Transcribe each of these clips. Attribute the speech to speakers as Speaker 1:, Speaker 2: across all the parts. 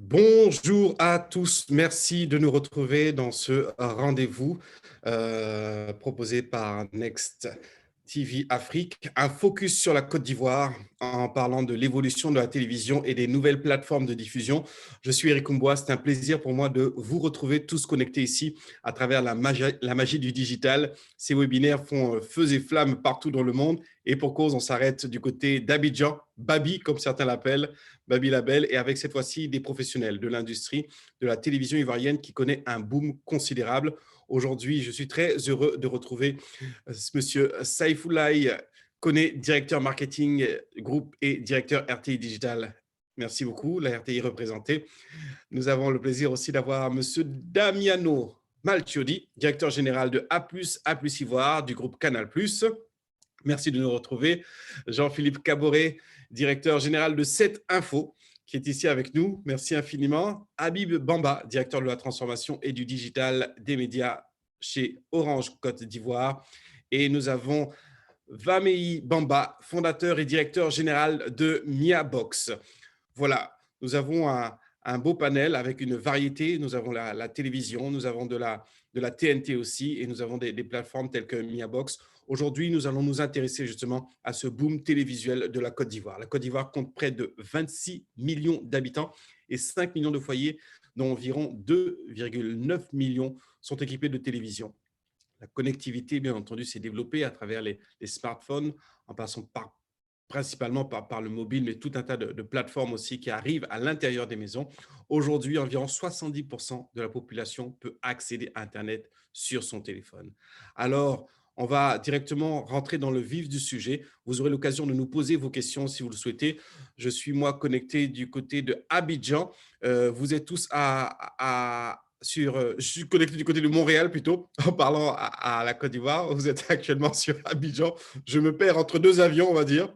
Speaker 1: Bonjour à tous, merci de nous retrouver dans ce rendez-vous proposé par Next TV Afrique, un focus sur la Côte d'Ivoire en parlant de l'évolution de la télévision et des nouvelles plateformes de diffusion. Je suis Eric Umboa, c'est un plaisir pour moi de vous retrouver tous connectés ici à travers la magie du digital. Ces webinaires font feu et flamme partout dans le monde et pour cause, on s'arrête du côté d'Abidjan, Babi comme certains l'appellent, Babi Label, et avec cette fois-ci des professionnels de l'industrie de la télévision ivoirienne qui connaît un boom considérable. Aujourd'hui, je suis très heureux de retrouver Monsieur Saïfoulaye Koné, directeur marketing groupe et directeur RTI Digital. Merci beaucoup, la RTI représentée. Nous avons le plaisir aussi d'avoir Monsieur Damiano Malchiodi, directeur général de A+, Ivoire du groupe Canal+. Merci de nous retrouver. Jean-Philippe Caboret, directeur général de 7 Info, qui est ici avec nous. Merci infiniment. Habib Bamba, directeur de la transformation et du digital des médias chez Orange Côte d'Ivoire. Et nous avons Vamei Bamba, fondateur et directeur général de Miabox. Voilà, nous avons un beau panel avec une variété. Nous avons la télévision, nous avons de la TNT aussi, et nous avons des plateformes telles que Miabox. Aujourd'hui, nous allons nous intéresser justement à ce boom télévisuel de la Côte d'Ivoire. La Côte d'Ivoire compte près de 26 millions d'habitants et 5 millions de foyers, dont environ 2,9 millions sont équipés de télévision. La connectivité, bien entendu, s'est développée à travers les smartphones, en passant principalement par le mobile, mais tout un tas de plateformes aussi qui arrivent à l'intérieur des maisons. Aujourd'hui, environ 70% de la population peut accéder à Internet sur son téléphone. Alors, on va directement rentrer dans le vif du sujet. Vous aurez l'occasion de nous poser vos questions si vous le souhaitez. Je suis, moi, connecté du côté de Abidjan. Vous êtes tous je suis connecté du côté de Montréal plutôt, en parlant à la Côte d'Ivoire. Vous êtes actuellement sur Abidjan. Je me perds entre deux avions, on va dire.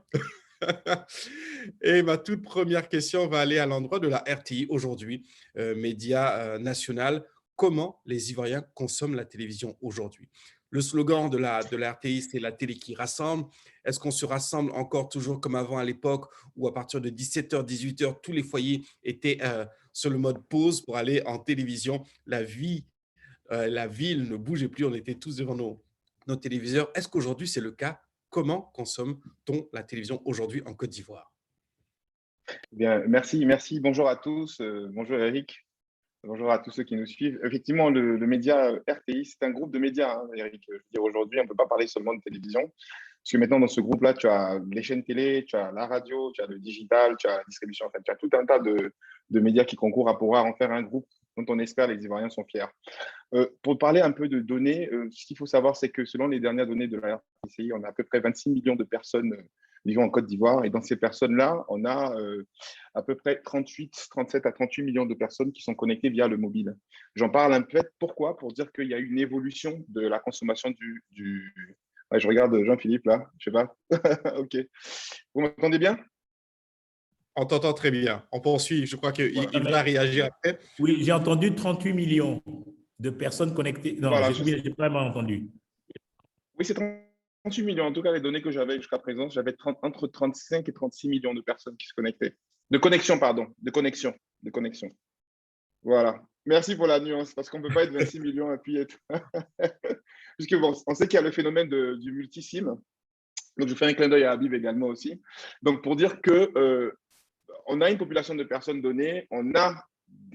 Speaker 1: Et ma toute première question va aller à l'endroit de la RTI aujourd'hui, média national. Comment les Ivoiriens consomment la télévision aujourd'hui? Le slogan de la RTI, c'est la télé qui rassemble. Est-ce qu'on se rassemble encore toujours comme avant à l'époque où à partir de 17h, 18h, tous les foyers étaient sur le mode pause pour aller en télévision? La ville ne bougeait plus, on était tous devant nos téléviseurs. Est-ce qu'aujourd'hui c'est le cas? Comment consomme-t-on la télévision aujourd'hui en Côte d'Ivoire?
Speaker 2: Bien, merci. Bonjour à tous. Bonjour Eric. Bonjour à tous ceux qui nous suivent. Effectivement, le média RTI, c'est un groupe de médias, hein, Eric. Je veux dire, aujourd'hui, on ne peut pas parler seulement de télévision. Parce que maintenant, dans ce groupe-là, tu as les chaînes télé, tu as la radio, tu as le digital, tu as la distribution. En fait, tu as tout un tas de médias qui concourent à pouvoir en faire un groupe dont on espère les Ivoiriens sont fiers. Pour parler un peu de données, ce qu'il faut savoir, c'est que selon les dernières données de la RTI, on a à peu près 26 millions de personnes vivant en Côte d'Ivoire. Et dans ces personnes-là, on a à peu près 37 à 38 millions de personnes qui sont connectées via le mobile. J'en parle un peu. Pourquoi? Pour dire qu'il y a eu une évolution de la consommation du... Ouais, je regarde Jean-Philippe là, je sais pas. OK. Vous m'entendez bien?
Speaker 1: On t'entend très bien. On poursuit. Je crois qu'il
Speaker 2: Voilà.
Speaker 3: Non,
Speaker 1: il va
Speaker 3: mais,
Speaker 1: réagir après.
Speaker 3: oui, j'ai entendu 38 millions de personnes connectées. Non,
Speaker 2: Voilà,
Speaker 3: j'ai pas mal entendu.
Speaker 2: oui, c'est 38 millions. En tout cas, les données que j'avais jusqu'à présent, j'avais entre 35 et 36 millions de personnes qui se connectaient. De connexion, pardon. De connexion. De connexion. Voilà. Merci pour la nuance, parce qu'on ne peut pas être 26 millions et puis être. Puisque bon, on sait qu'il y a le phénomène du multisim. Donc, je fais un clin d'œil à Habib également aussi. Donc, pour dire que on a une population de personnes données, on a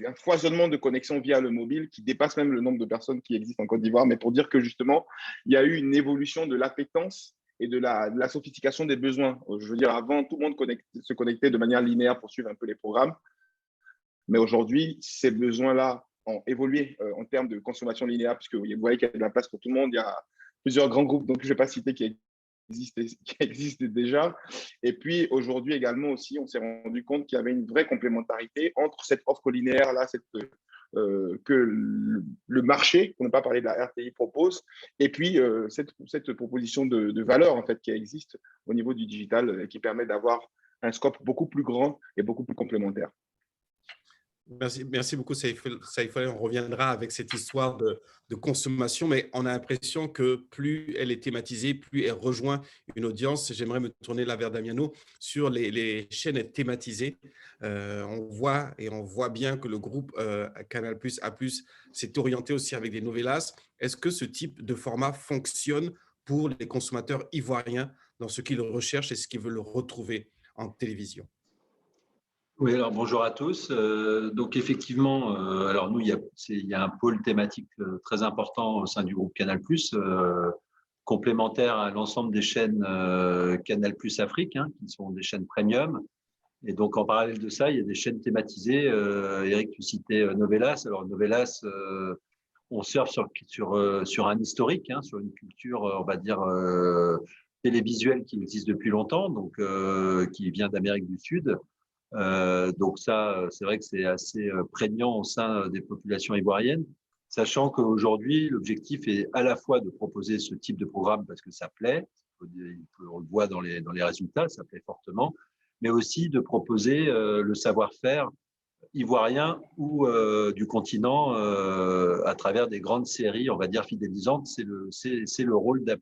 Speaker 2: un foisonnement de connexions via le mobile qui dépasse même le nombre de personnes qui existent en Côte d'Ivoire, mais pour dire que justement, il y a eu une évolution de l'appétence et de la sophistication des besoins. Je veux dire, avant, tout le monde se connectait de manière linéaire pour suivre un peu les programmes, mais aujourd'hui, ces besoins-là ont évolué en termes de consommation linéaire, puisque vous voyez qu'il y a de la place pour tout le monde. Il y a plusieurs grands groupes, donc je ne vais pas citer qui existait déjà. Et puis aujourd'hui également aussi, on s'est rendu compte qu'il y avait une vraie complémentarité entre cette offre linéaire-là, que le marché, pour ne pas parler de la RTI, propose, et puis cette proposition de valeur en fait, qui existe au niveau du digital et qui permet d'avoir un scope beaucoup plus grand et beaucoup plus complémentaire.
Speaker 1: Merci beaucoup, Saïf. On reviendra avec cette histoire de consommation, mais on a l'impression que plus elle est thématisée, plus elle rejoint une audience. J'aimerais me tourner là vers Damiano sur les chaînes thématisées. On voit bien que le groupe Canal+, A+, s'est orienté aussi avec des novellas. Est-ce que ce type de format fonctionne pour les consommateurs ivoiriens dans ce qu'ils recherchent et ce qu'ils veulent retrouver en télévision?
Speaker 4: Oui, alors bonjour à tous. Donc effectivement, alors nous, il y a un pôle thématique très important au sein du groupe Canal+, complémentaire à l'ensemble des chaînes Canal+ Afrique, hein, qui sont des chaînes premium. Et donc en parallèle de ça, il y a des chaînes thématisées. Eric, tu citais Novelas. Alors Novelas, on surfe sur un historique, hein, sur une culture, on va dire, télévisuelle qui existe depuis longtemps, donc qui vient d'Amérique du Sud. Donc ça, c'est vrai que c'est assez prégnant au sein des populations ivoiriennes, sachant qu'aujourd'hui, l'objectif est à la fois de proposer ce type de programme parce que ça plaît, on le voit dans les résultats, ça plaît fortement, mais aussi de proposer le savoir-faire ivoirien ou du continent à travers des grandes séries, on va dire, fidélisantes. C'est le rôle d'A+,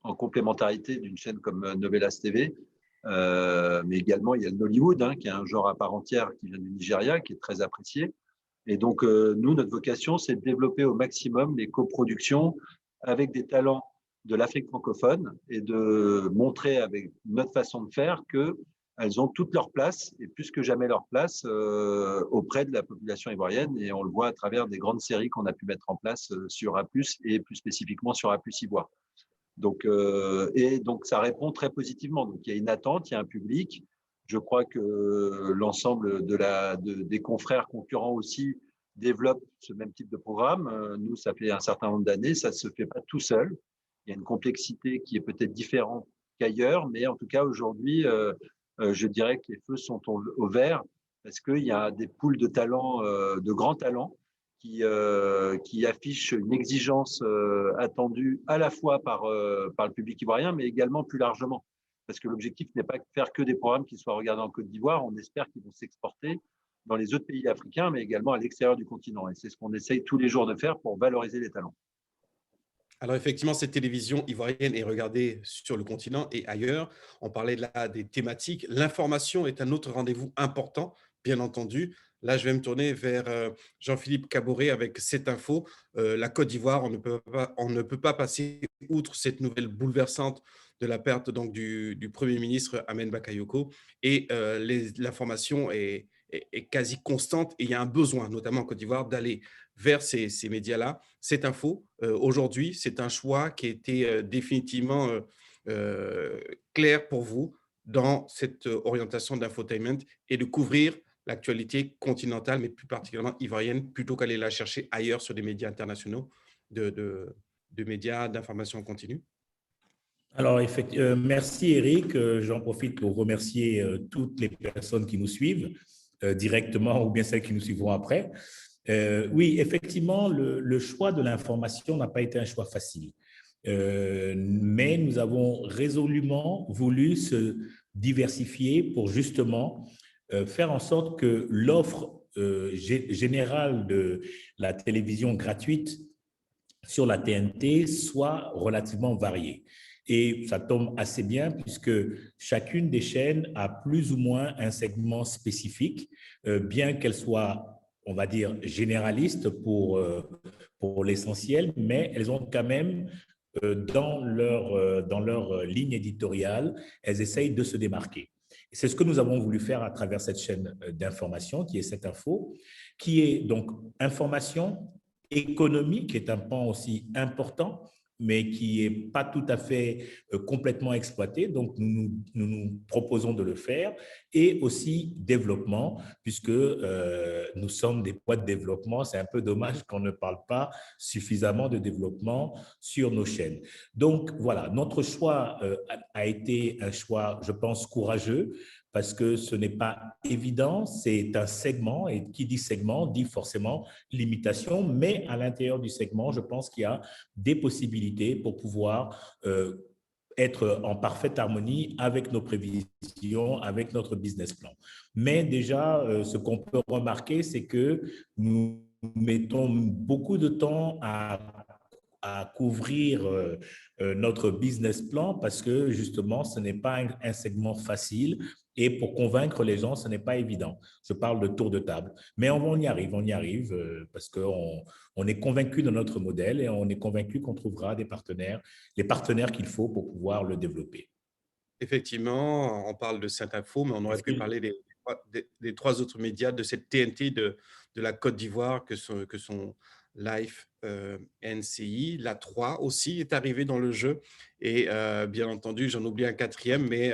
Speaker 4: en complémentarité d'une chaîne comme Novelas TV. Mais également, il y a le Nollywood, hein, qui est un genre à part entière qui vient du Nigeria, qui est très apprécié. Et donc, nous, notre vocation, c'est de développer au maximum les coproductions avec des talents de l'Afrique francophone et de montrer avec notre façon de faire qu'elles ont toute leur place et plus que jamais leur place auprès de la population ivoirienne. Et on le voit à travers des grandes séries qu'on a pu mettre en place sur A+, et plus spécifiquement sur A+ Ivoire. Donc, et donc, ça répond très positivement. Donc, il y a une attente, il y a un public. Je crois que l'ensemble des confrères concurrents aussi développent ce même type de programme. Nous, ça fait un certain nombre d'années, ça ne se fait pas tout seul. Il y a une complexité qui est peut-être différente qu'ailleurs, mais en tout cas, aujourd'hui, je dirais que les feux sont au vert parce qu'il y a des pools de talents, de grands talents, qui affiche une exigence attendue à la fois par le public ivoirien, mais également plus largement. Parce que l'objectif n'est pas de faire que des programmes qui soient regardés en Côte d'Ivoire, on espère qu'ils vont s'exporter dans les autres pays africains, mais également à l'extérieur du continent. Et c'est ce qu'on essaye tous les jours de faire pour valoriser les talents.
Speaker 1: Alors effectivement, cette télévision ivoirienne est regardée sur le continent et ailleurs. On parlait là des thématiques. L'information est un autre rendez-vous important, bien entendu. Là, je vais me tourner vers Jean-Philippe Caboret avec cette info. La Côte d'Ivoire, on ne peut pas passer outre cette nouvelle bouleversante de la perte donc, du Premier ministre Amen Bakayoko. Et l'information est quasi constante et il y a un besoin, notamment en Côte d'Ivoire, d'aller vers ces médias-là. Cette info, aujourd'hui, c'est un choix qui a été définitivement clair pour vous dans cette orientation d'infotainment et de couvrir l'actualité continentale, mais plus particulièrement ivoirienne, plutôt qu'aller la chercher ailleurs sur des médias internationaux de médias d'information continue.
Speaker 3: Alors, merci Eric. J'en profite pour remercier toutes les personnes qui nous suivent directement ou bien celles qui nous suivront après. Oui, effectivement, le choix de l'information n'a pas été un choix facile. Mais nous avons résolument voulu se diversifier pour justement faire en sorte que l'offre générale de la télévision gratuite sur la TNT soit relativement variée. Et ça tombe assez bien puisque chacune des chaînes a plus ou moins un segment spécifique, bien qu'elle soit, on va dire, généraliste pour l'essentiel, mais elles ont quand même dans leur ligne éditoriale, elles essayent de se démarquer. C'est ce que nous avons voulu faire à travers cette chaîne d'information qui est cette info, qui est donc information, économie, qui est un pan aussi important, mais qui n'est pas tout à fait complètement exploité. Donc, nous proposons de le faire. Et aussi développement, puisque nous sommes des poids de développement. C'est un peu dommage qu'on ne parle pas suffisamment de développement sur nos chaînes. Donc, voilà, notre choix a été un choix, je pense, courageux, parce que ce n'est pas évident, c'est un segment, et qui dit segment dit forcément limitation, mais à l'intérieur du segment, je pense qu'il y a des possibilités pour pouvoir être en parfaite harmonie avec nos prévisions, avec notre business plan. Mais déjà, ce qu'on peut remarquer, c'est que nous mettons beaucoup de temps à couvrir notre business plan parce que justement, ce n'est pas un segment facile et pour convaincre les gens, ce n'est pas évident. Je parle de tour de table. Mais on y arrive parce qu'on est convaincu de notre modèle et on est convaincu qu'on trouvera des partenaires, les partenaires qu'il faut pour pouvoir le développer.
Speaker 1: Effectivement, on parle de cette info, mais on aurait pu parler des trois autres médias de cette TNT de la Côte d'Ivoire que sont Life, NCI. La 3 aussi est arrivée dans le jeu. Et bien entendu, j'en oublie un quatrième, mais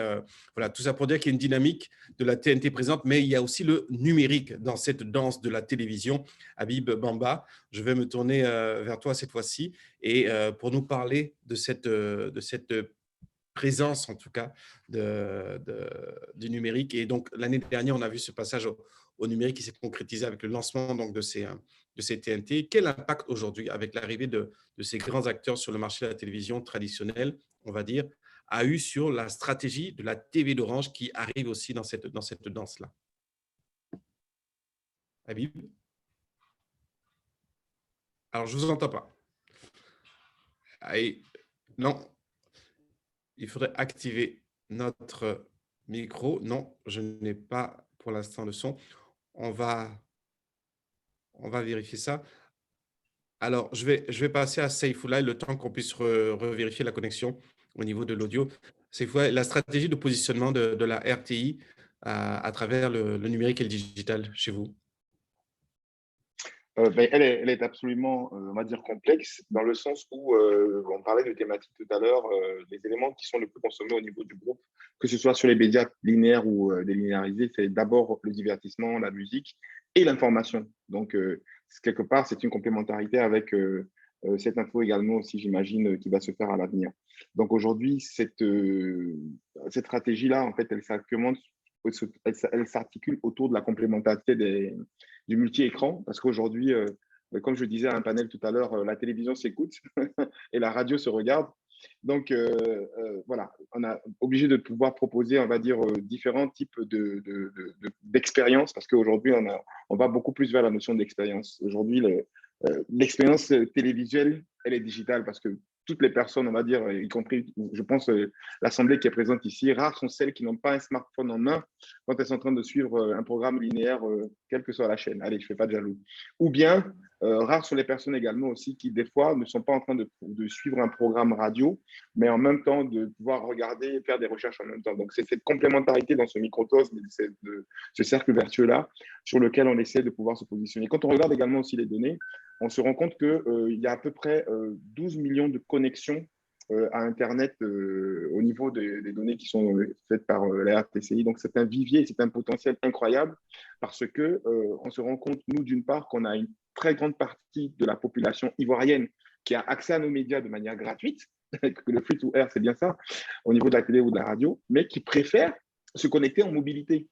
Speaker 1: voilà, tout ça pour dire qu'il y a une dynamique de la TNT présente, mais il y a aussi le numérique dans cette danse de la télévision. Habib Bamba, je vais me tourner vers toi cette fois-ci et pour nous parler de cette présence en tout cas du numérique. Et donc l'année dernière, on a vu ce passage au numérique qui s'est concrétisé avec le lancement donc, de ces TNT. Quel impact aujourd'hui, avec l'arrivée de ces grands acteurs sur le marché de la télévision traditionnelle, on va dire, a eu sur la stratégie de la TV d'Orange qui arrive aussi dans cette danse-là? Habib? Alors, je ne vous entends pas. Allez, non, il faudrait activer notre micro. Non, je n'ai pas pour l'instant le son. On va vérifier ça. Alors, je vais passer à Saifullah le temps qu'on puisse revérifier la connexion au niveau de l'audio. Saifullah, la stratégie de positionnement de la RTI à travers le numérique et le digital chez vous?
Speaker 2: Elle est absolument, on va dire, complexe dans le sens où on parlait de thématiques tout à l'heure, les éléments qui sont le plus consommés au niveau du groupe, que ce soit sur les médias linéaires ou délinéarisés, c'est d'abord le divertissement, la musique et l'information. Donc, quelque part, c'est une complémentarité avec cette info également aussi, j'imagine, qui va se faire à l'avenir. Donc, aujourd'hui, cette stratégie-là, en fait, elle s'articule autour de la complémentarité du multi-écran, parce qu'aujourd'hui, comme je disais à un panel tout à l'heure, la télévision s'écoute et la radio se regarde. Donc, voilà, on a obligé de pouvoir proposer, on va dire, différents types d'expériences, parce qu'aujourd'hui, on va beaucoup plus vers la notion d'expérience. Aujourd'hui, l'expérience télévisuelle, elle est digitale, parce que toutes les personnes, on va dire, y compris, je pense, l'Assemblée qui est présente ici, rares sont celles qui n'ont pas un smartphone en main quand elles sont en train de suivre un programme linéaire, quelle que soit la chaîne. Allez, je ne fais pas de jaloux. Ou bien, rares sont les personnes également aussi qui, des fois, ne sont pas en train de suivre un programme radio, mais en même temps de pouvoir regarder et faire des recherches en même temps. Donc, c'est cette complémentarité dans ce microcosme, ce cercle vertueux-là, sur lequel on essaie de pouvoir se positionner. Quand on regarde également aussi les données, on se rend compte qu'il y a à peu près 12 millions de connexions à Internet au niveau des données qui sont faites par la RTCI. Donc, c'est un vivier, c'est un potentiel incroyable parce qu'on se rend compte, nous, d'une part, qu'on a une très grande partie de la population ivoirienne qui a accès à nos médias de manière gratuite, que le free to air, c'est bien ça, au niveau de la télé ou de la radio, mais qui préfèrent se connecter en mobilité.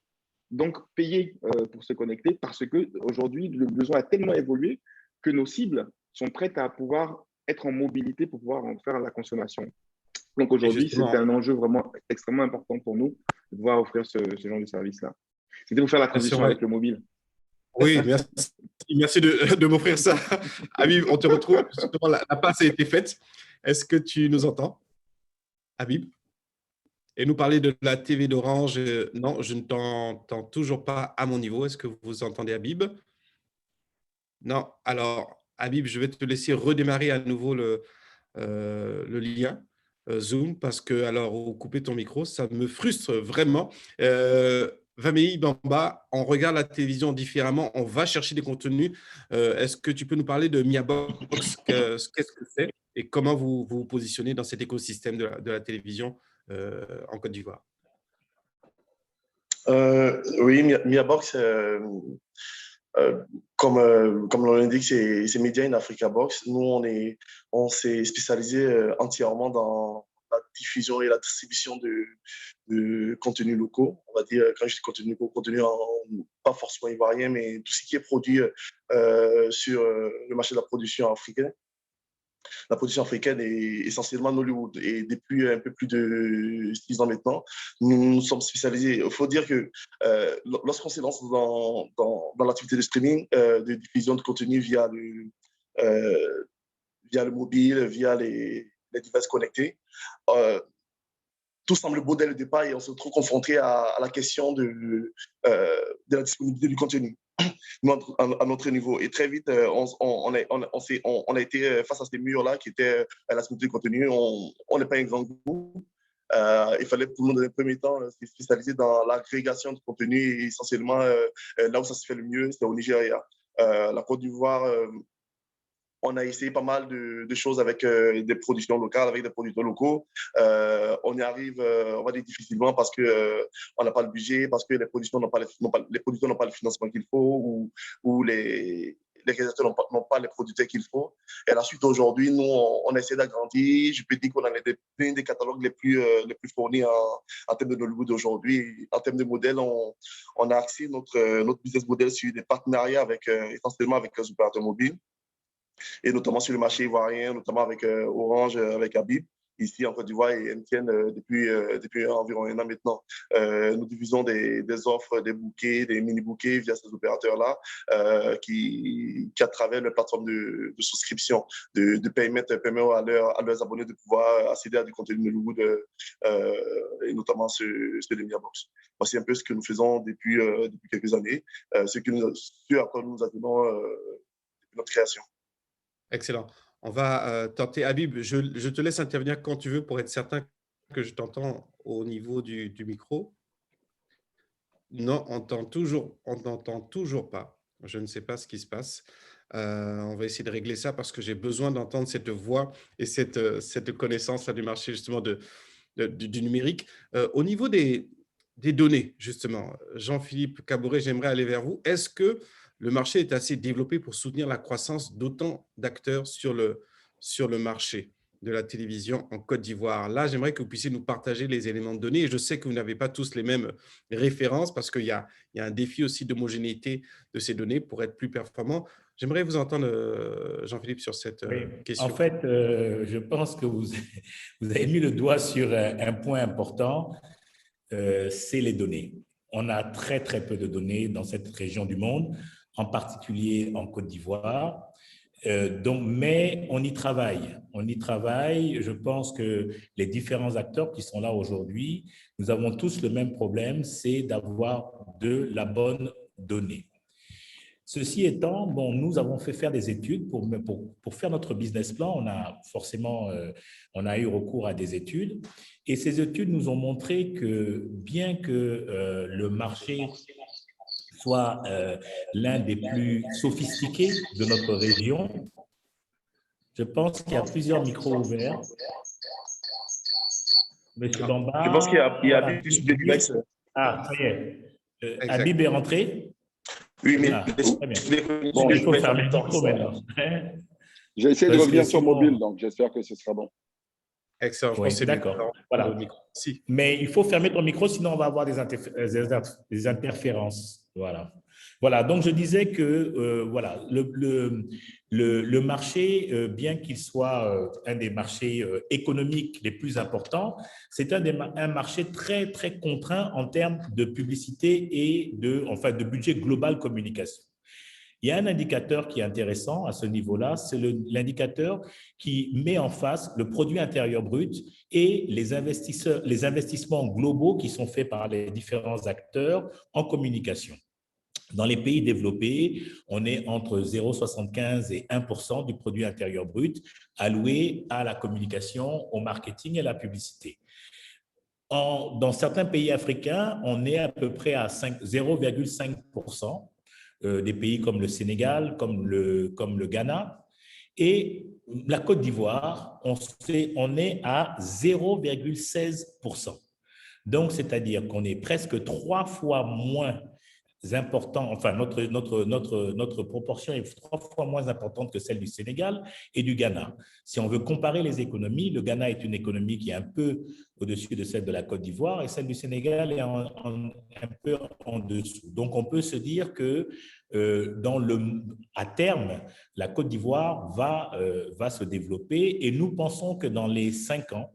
Speaker 2: Donc, payer pour se connecter parce qu'aujourd'hui, le besoin a tellement évolué que nos cibles sont prêtes à pouvoir être en mobilité pour pouvoir en faire la consommation. Donc aujourd'hui, c'est un enjeu vraiment extrêmement important pour nous de pouvoir offrir ce genre de service-là. C'était pour faire la transition avec le mobile.
Speaker 1: Oui, merci de m'offrir ça. Habib, on te retrouve. Justement, la passe a été faite. Est-ce que tu nous entends, Habib? Et nous parler de la TV d'Orange? Non, je ne t'entends toujours pas à mon niveau. Est-ce que vous entendez Habib? Non. Alors, Habib, je vais te laisser redémarrer à nouveau le lien Zoom parce que, alors, couper ton micro, ça me frustre vraiment. Vamei Bamba, on regarde la télévision différemment, on va chercher des contenus. Est-ce que tu peux nous parler de Miabox? Qu'est-ce que c'est et comment vous vous positionnez dans cet écosystème de la télévision en Côte d'Ivoire?
Speaker 5: Oui, Miabox, comme l'on l'indique, c'est Media in Africa Box. Nous, on s'est spécialisé entièrement dans la diffusion et la distribution de contenus locaux. On va dire, quand je dis contenu locaux, pas forcément ivoirien, mais tout ce qui est produit sur le marché de la production africain. La production africaine est essentiellement Nollywood. Et depuis un peu plus de 6 ans maintenant, nous sommes spécialisés. Il faut dire que lorsqu'on se lance dans l'activité de streaming, de diffusion de contenu via le mobile, via les devices connectés, tout semble beau dès le départ et on se trouve confronté à la question de la disponibilité du contenu à notre niveau. Et très vite, on a été face à ces murs-là qui étaient la disponibilité du contenu. On n'est pas un grand groupe. Il fallait pour nous, dans un premier temps, se spécialiser dans l'agrégation de contenu et essentiellement là où ça se fait le mieux, c'est au Nigeria. La Côte d'Ivoire, on a essayé pas mal de choses avec des productions locales, avec des producteurs locaux. On y arrive, on va dire difficilement parce qu'on n'a pas le budget, parce que les producteurs n'ont pas le financement qu'il faut ou les réalisateurs n'ont pas les producteurs qu'il faut. Et à la suite, aujourd'hui, nous, on essaie d'agrandir. Je peux dire qu'on a l'un des catalogues les plus fournis en termes de Hollywood aujourd'hui. En termes de modèles, on a axé notre business model sur des partenariats essentiellement avec les opérateurs mobiles, et notamment sur le marché ivoirien, notamment avec Orange, avec Habib, ici en Côte d'Ivoire et MTN depuis environ 1 an maintenant. Nous diffusons des offres, des bouquets, des mini-bouquets via ces opérateurs-là qui, à travers leur plateforme de souscription, de paiement, permettent à leurs abonnés de pouvoir accéder à du contenu de Hollywood et notamment ce de Mediabox. C'est un peu ce que nous faisons depuis quelques années, ce à quoi nous attendons depuis notre création.
Speaker 1: Excellent. On va tenter. Habib, je te laisse intervenir quand tu veux pour être certain que je t'entends au niveau du micro. Non, on n'entend toujours pas. Je ne sais pas ce qui se passe. On va essayer de régler ça parce que j'ai besoin d'entendre cette voix et cette connaissance du marché justement du numérique. Au niveau des données, justement, Jean-Philippe Cabouret, j'aimerais aller vers vous. Est-ce que le marché est assez développé pour soutenir la croissance d'autant d'acteurs sur le marché de la télévision en Côte d'Ivoire? Là, j'aimerais que vous puissiez nous partager les éléments de données. Et je sais que vous n'avez pas tous les mêmes références parce qu'il y a un défi aussi d'homogénéité de ces données pour être plus performant. J'aimerais vous entendre, Jean-Philippe, sur cette question.
Speaker 3: En fait, je pense que vous avez mis le doigt sur un point important, c'est les données. On a très, très peu de données dans cette région du monde, en particulier en Côte d'Ivoire. Mais on y travaille. On y travaille. Je pense que les différents acteurs qui sont là aujourd'hui, nous avons tous le même problème, c'est d'avoir de la bonne donnée. Ceci étant, bon, nous avons fait faire des études pour faire notre business plan. On a eu recours à des études et ces études nous ont montré que bien que le marché soit l'un des plus sophistiqués de notre région, je pense qu'il y a plusieurs micros ouverts. Monsieur Bamba.
Speaker 5: Je pense qu'il y a Habib sur des devices.
Speaker 3: Ah, ça y est. Habib est rentré?
Speaker 5: Oui, mais
Speaker 3: très bien. Bon, il faut fermer le micro maintenant.
Speaker 6: J'ai essayé de revenir sur mobile, donc j'espère que ce sera bon.
Speaker 1: Excellent.
Speaker 3: Oui, d'accord. Voilà. Si. Mais il faut fermer ton micro, sinon on va avoir des interférences. Voilà. Donc, je disais que voilà, le marché, bien qu'il soit un des marchés économiques les plus importants, c'est un marché très, très contraint en termes de publicité et de budget global communication. Il y a un indicateur qui est intéressant à ce niveau-là, c'est l'indicateur qui met en face le produit intérieur brut et les investissements globaux qui sont faits par les différents acteurs en communication. Dans les pays développés, on est entre 0,75 et 1% du produit intérieur brut alloué à la communication, au marketing et à la publicité. Dans certains pays africains, on est à peu près à 0,5%. Des pays comme le Sénégal, comme le Ghana. Et la Côte d'Ivoire, on est à 0,16%. Donc, c'est-à-dire qu'on est presque 3 fois moins important, enfin notre proportion est 3 fois moins importante que celle du Sénégal et du Ghana. Si on veut comparer les économies, le Ghana est une économie qui est un peu au-dessus de celle de la Côte d'Ivoire et celle du Sénégal est un peu en dessous. Donc on peut se dire que à terme, la Côte d'Ivoire va se développer et nous pensons que dans les 5 ans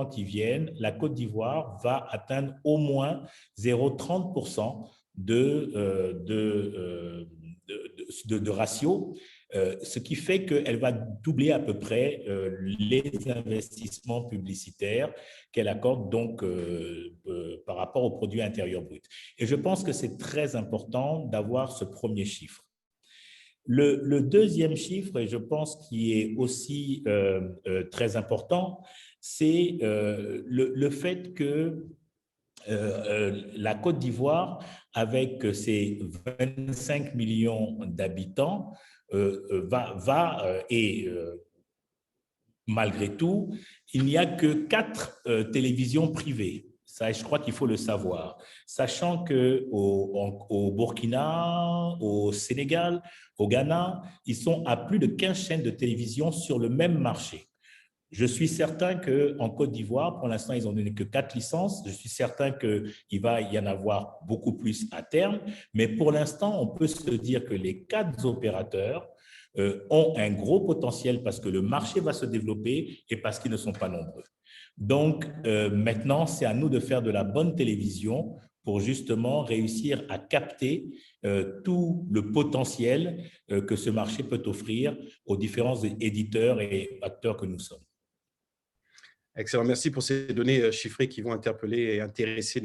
Speaker 3: qui viennent, la Côte d'Ivoire va atteindre au moins 0,30% de ratio, ce qui fait qu'elle va doubler à peu près les investissements publicitaires qu'elle accorde donc par rapport au produit intérieur brut. Et je pense que c'est très important d'avoir ce premier chiffre. Le deuxième chiffre, et je pense qui est aussi très important, c'est le fait que la Côte d'Ivoire, avec ses 25 millions d'habitants, malgré tout, il n'y a que 4 télévisions privées. Ça, je crois qu'il faut le savoir. Sachant qu'au Burkina, au Sénégal, au Ghana, ils sont à plus de 15 chaînes de télévision sur le même marché. Je suis certain qu'en Côte d'Ivoire, pour l'instant, ils n'ont donné que 4 licences. Je suis certain qu'il va y en avoir beaucoup plus à terme. Mais pour l'instant, on peut se dire que les 4 opérateurs ont un gros potentiel parce que le marché va se développer et parce qu'ils ne sont pas nombreux. Donc, maintenant, c'est à nous de faire de la bonne télévision pour justement réussir à capter tout le potentiel que ce marché peut offrir aux différents éditeurs et acteurs que nous sommes.
Speaker 1: Excellent, merci pour ces données chiffrées qui vont interpeller et intéresser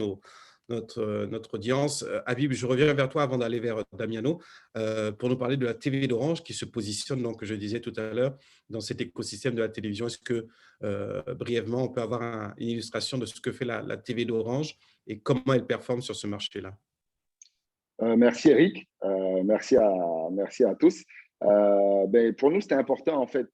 Speaker 1: notre audience. Habib, je reviens vers toi avant d'aller vers Damiano pour nous parler de la TV d'Orange qui se positionne, donc, je disais tout à l'heure, dans cet écosystème de la télévision. Est-ce que, brièvement, on peut avoir une illustration de ce que fait la TV d'Orange et comment elle performe sur ce marché-là?
Speaker 6: Merci Eric, merci à tous. Pour nous, c'était important en fait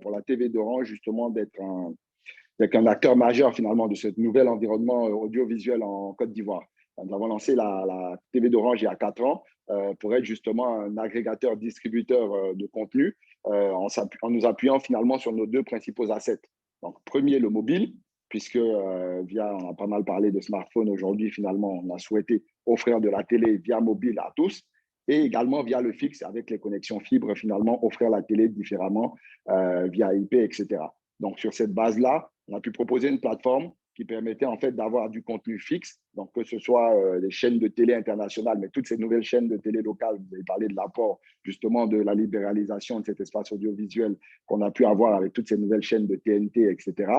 Speaker 6: pour la TV d'Orange justement d'être un acteur majeur finalement de ce nouvel environnement audiovisuel en Côte d'Ivoire. Nous avons lancé la TV d'Orange il y a 4 ans pour être justement un agrégateur distributeur de contenu en nous appuyant finalement sur nos 2 principaux assets. Donc, premier, le mobile, puisque on a pas mal parlé de smartphone aujourd'hui, finalement, on a souhaité offrir de la télé via mobile à tous et également via le fixe avec les connexions fibres, finalement, offrir la télé différemment via IP, etc. Donc, sur cette base-là, on a pu proposer une plateforme qui permettait en fait d'avoir du contenu fixe, donc que ce soit les chaînes de télé internationales, mais toutes ces nouvelles chaînes de télé locales. Vous avez parlé de l'apport justement de la libéralisation de cet espace audiovisuel qu'on a pu avoir avec toutes ces nouvelles chaînes de TNT, etc.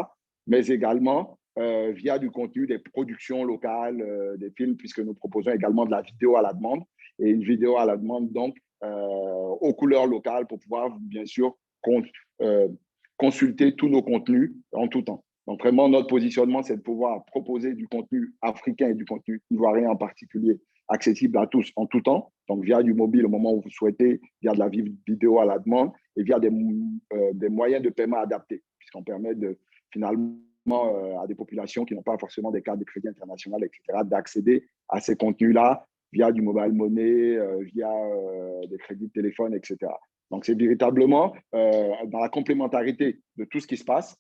Speaker 6: Mais également via du contenu, des productions locales, des films, puisque nous proposons également de la vidéo à la demande, et une vidéo à la demande donc aux couleurs locales pour pouvoir bien sûr consulter tous nos contenus en tout temps. Donc, vraiment, notre positionnement, c'est de pouvoir proposer du contenu africain et du contenu ivoirien en particulier, accessible à tous en tout temps, donc via du mobile au moment où vous souhaitez, via de la vidéo à la demande et via des moyens de paiement adaptés, puisqu'on permet finalement à des populations qui n'ont pas forcément des cartes de crédit international, etc., d'accéder à ces contenus-là via du mobile money, via des crédits de téléphone, etc. Donc, c'est véritablement dans la complémentarité de tout ce qui se passe.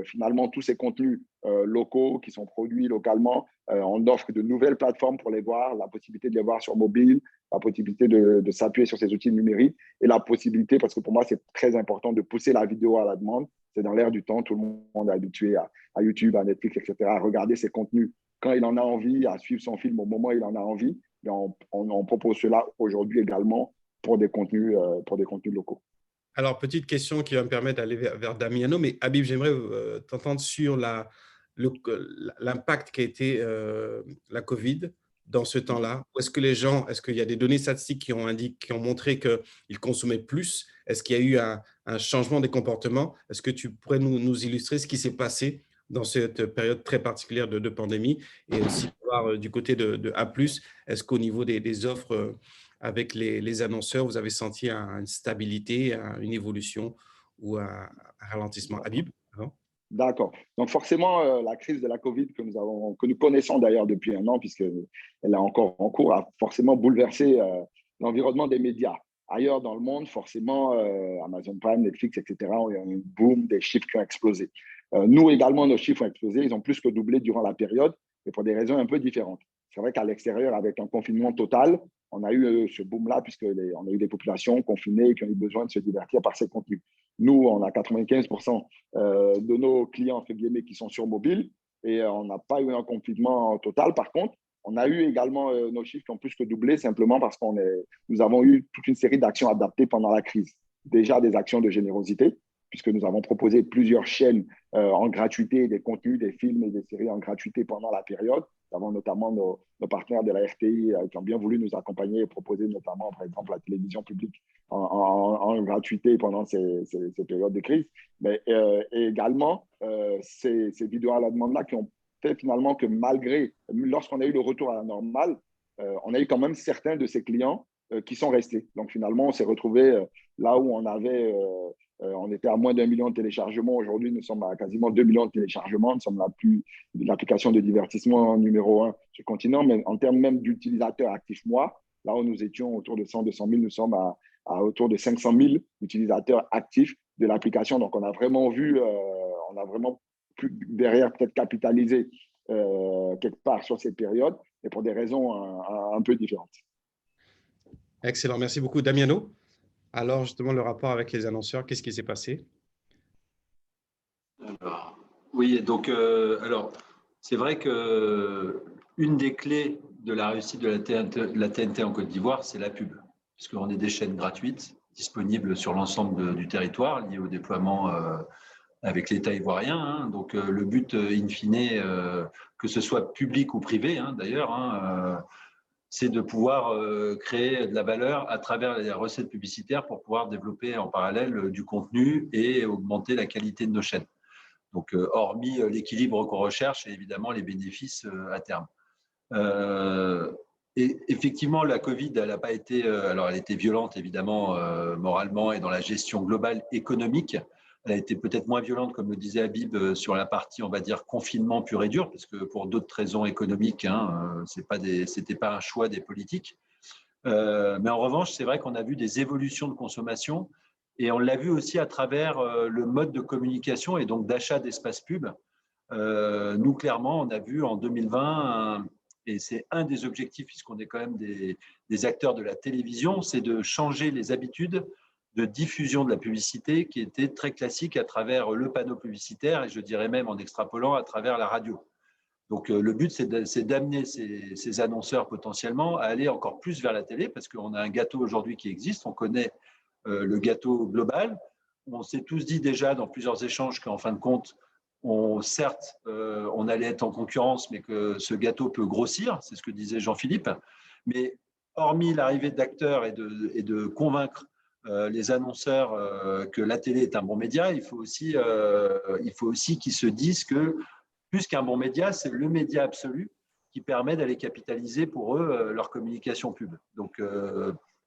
Speaker 6: Finalement, tous ces contenus locaux qui sont produits localement, on offre de nouvelles plateformes pour les voir, la possibilité de les voir sur mobile, la possibilité de s'appuyer sur ces outils numériques et la possibilité, parce que pour moi, c'est très important de pousser la vidéo à la demande. C'est dans l'air du temps, tout le monde est habitué à YouTube, à Netflix, etc., à regarder ces contenus quand il en a envie, à suivre son film au moment où il en a envie. Et on propose cela aujourd'hui également pour des contenus locaux.
Speaker 1: Alors, petite question qui va me permettre d'aller vers Damiano, mais Habib, j'aimerais t'entendre sur l'impact qu'a été la Covid dans ce temps-là. Est-ce qu'il y a des données statistiques qui ont montré qu'ils consommaient plus? Est-ce qu'il y a eu un changement des comportements? Est-ce que tu pourrais nous illustrer ce qui s'est passé dans cette période très particulière de pandémie? Et aussi voir du côté de A+, est-ce qu'au niveau des offres avec les annonceurs, vous avez senti une stabilité, une évolution ou un ralentissement? Habib, non?
Speaker 6: D'accord. Donc forcément, la crise de la Covid que nous connaissons d'ailleurs depuis un an, puisqu'elle est encore en cours, a forcément bouleversé l'environnement des médias. Ailleurs dans le monde, forcément, Amazon Prime, Netflix, etc., il y a eu un boom, des chiffres qui ont explosé. Nous également, nos chiffres ont explosé. Ils ont plus que doublé durant la période, mais pour des raisons un peu différentes. C'est vrai qu'à l'extérieur, avec un confinement total, on a eu ce boom-là, puisqu'on a eu des populations confinées qui ont eu besoin de se divertir par ces contenus. Nous, on a 95% de nos clients, entre guillemets, qui sont sur mobile et on n'a pas eu un confinement total. Par contre, on a eu également nos chiffres qui ont plus que doublé simplement parce nous avons eu toute une série d'actions adaptées pendant la crise. Déjà des actions de générosité, puisque nous avons proposé plusieurs chaînes en gratuité, des contenus, des films et des séries en gratuité pendant la période. Nous avons notamment nos partenaires de la RTI qui ont bien voulu nous accompagner et proposer notamment, par exemple, la télévision publique en gratuité pendant ces périodes de crise. Mais et également, ces vidéos à la demande-là qui ont fait finalement que malgré, lorsqu'on a eu le retour à la normale, on a eu quand même certains de ces clients qui sont restés. Donc finalement, on s'est retrouvé là où on était à moins d'1 million de téléchargements. Aujourd'hui, nous sommes à quasiment 2 millions de téléchargements. Nous sommes l'application de divertissement numéro 1 sur le continent. Mais en termes même d'utilisateurs actifs mois, là où nous étions autour de 100, 200 000, nous sommes à autour de 500 000 utilisateurs actifs de l'application. Donc, on a vraiment vu, on a vraiment pu derrière peut-être capitaliser quelque part sur cette période, mais pour des raisons un peu différentes.
Speaker 1: Excellent, merci beaucoup. Damiano, alors justement le rapport avec les annonceurs, qu'est-ce qui s'est passé?
Speaker 4: Oui, donc alors c'est vrai que une des clés de la réussite de la TNT en Côte d'Ivoire, c'est la pub, puisqu'on est des chaînes gratuites disponibles sur l'ensemble du territoire liées au déploiement avec l'État ivoirien. Hein. Donc le but, in fine, que ce soit public ou privé, hein, d'ailleurs, hein, c'est de pouvoir créer de la valeur à travers les recettes publicitaires pour pouvoir développer en parallèle du contenu et augmenter la qualité de nos chaînes. Donc, hormis l'équilibre qu'on recherche et évidemment les bénéfices à terme. Et effectivement, la Covid, elle n'a pas été, alors elle était violente évidemment moralement et dans la gestion globale économique. Elle a été peut-être moins violente, comme le disait Habib, sur la partie, on va dire, confinement pur et dur, parce que pour d'autres raisons économiques, hein, c'était pas un choix des politiques. Mais en revanche, c'est vrai qu'on a vu des évolutions de consommation et on l'a vu aussi à travers le mode de communication et donc d'achat d'espace pub. Nous, clairement, on a vu en 2020, et c'est un des objectifs, puisqu'on est quand même des acteurs de la télévision, c'est de changer les habitudes de diffusion de la publicité qui était très classique à travers le panneau publicitaire et je dirais même en extrapolant à travers la radio. Donc, le but, c'est d'amener ces annonceurs potentiellement à aller encore plus vers la télé parce qu'on a un gâteau aujourd'hui qui existe. On connaît le gâteau global. On s'est tous dit déjà dans plusieurs échanges qu'en fin de compte, certes, on allait être en concurrence, mais que ce gâteau peut grossir. C'est ce que disait Jean-Philippe. Mais hormis l'arrivée d'acteurs et de convaincre les annonceurs que la télé est un bon média, il faut aussi qu'ils se disent que plus qu'un bon média, c'est le média absolu qui permet d'aller capitaliser pour eux leur communication pub. Donc,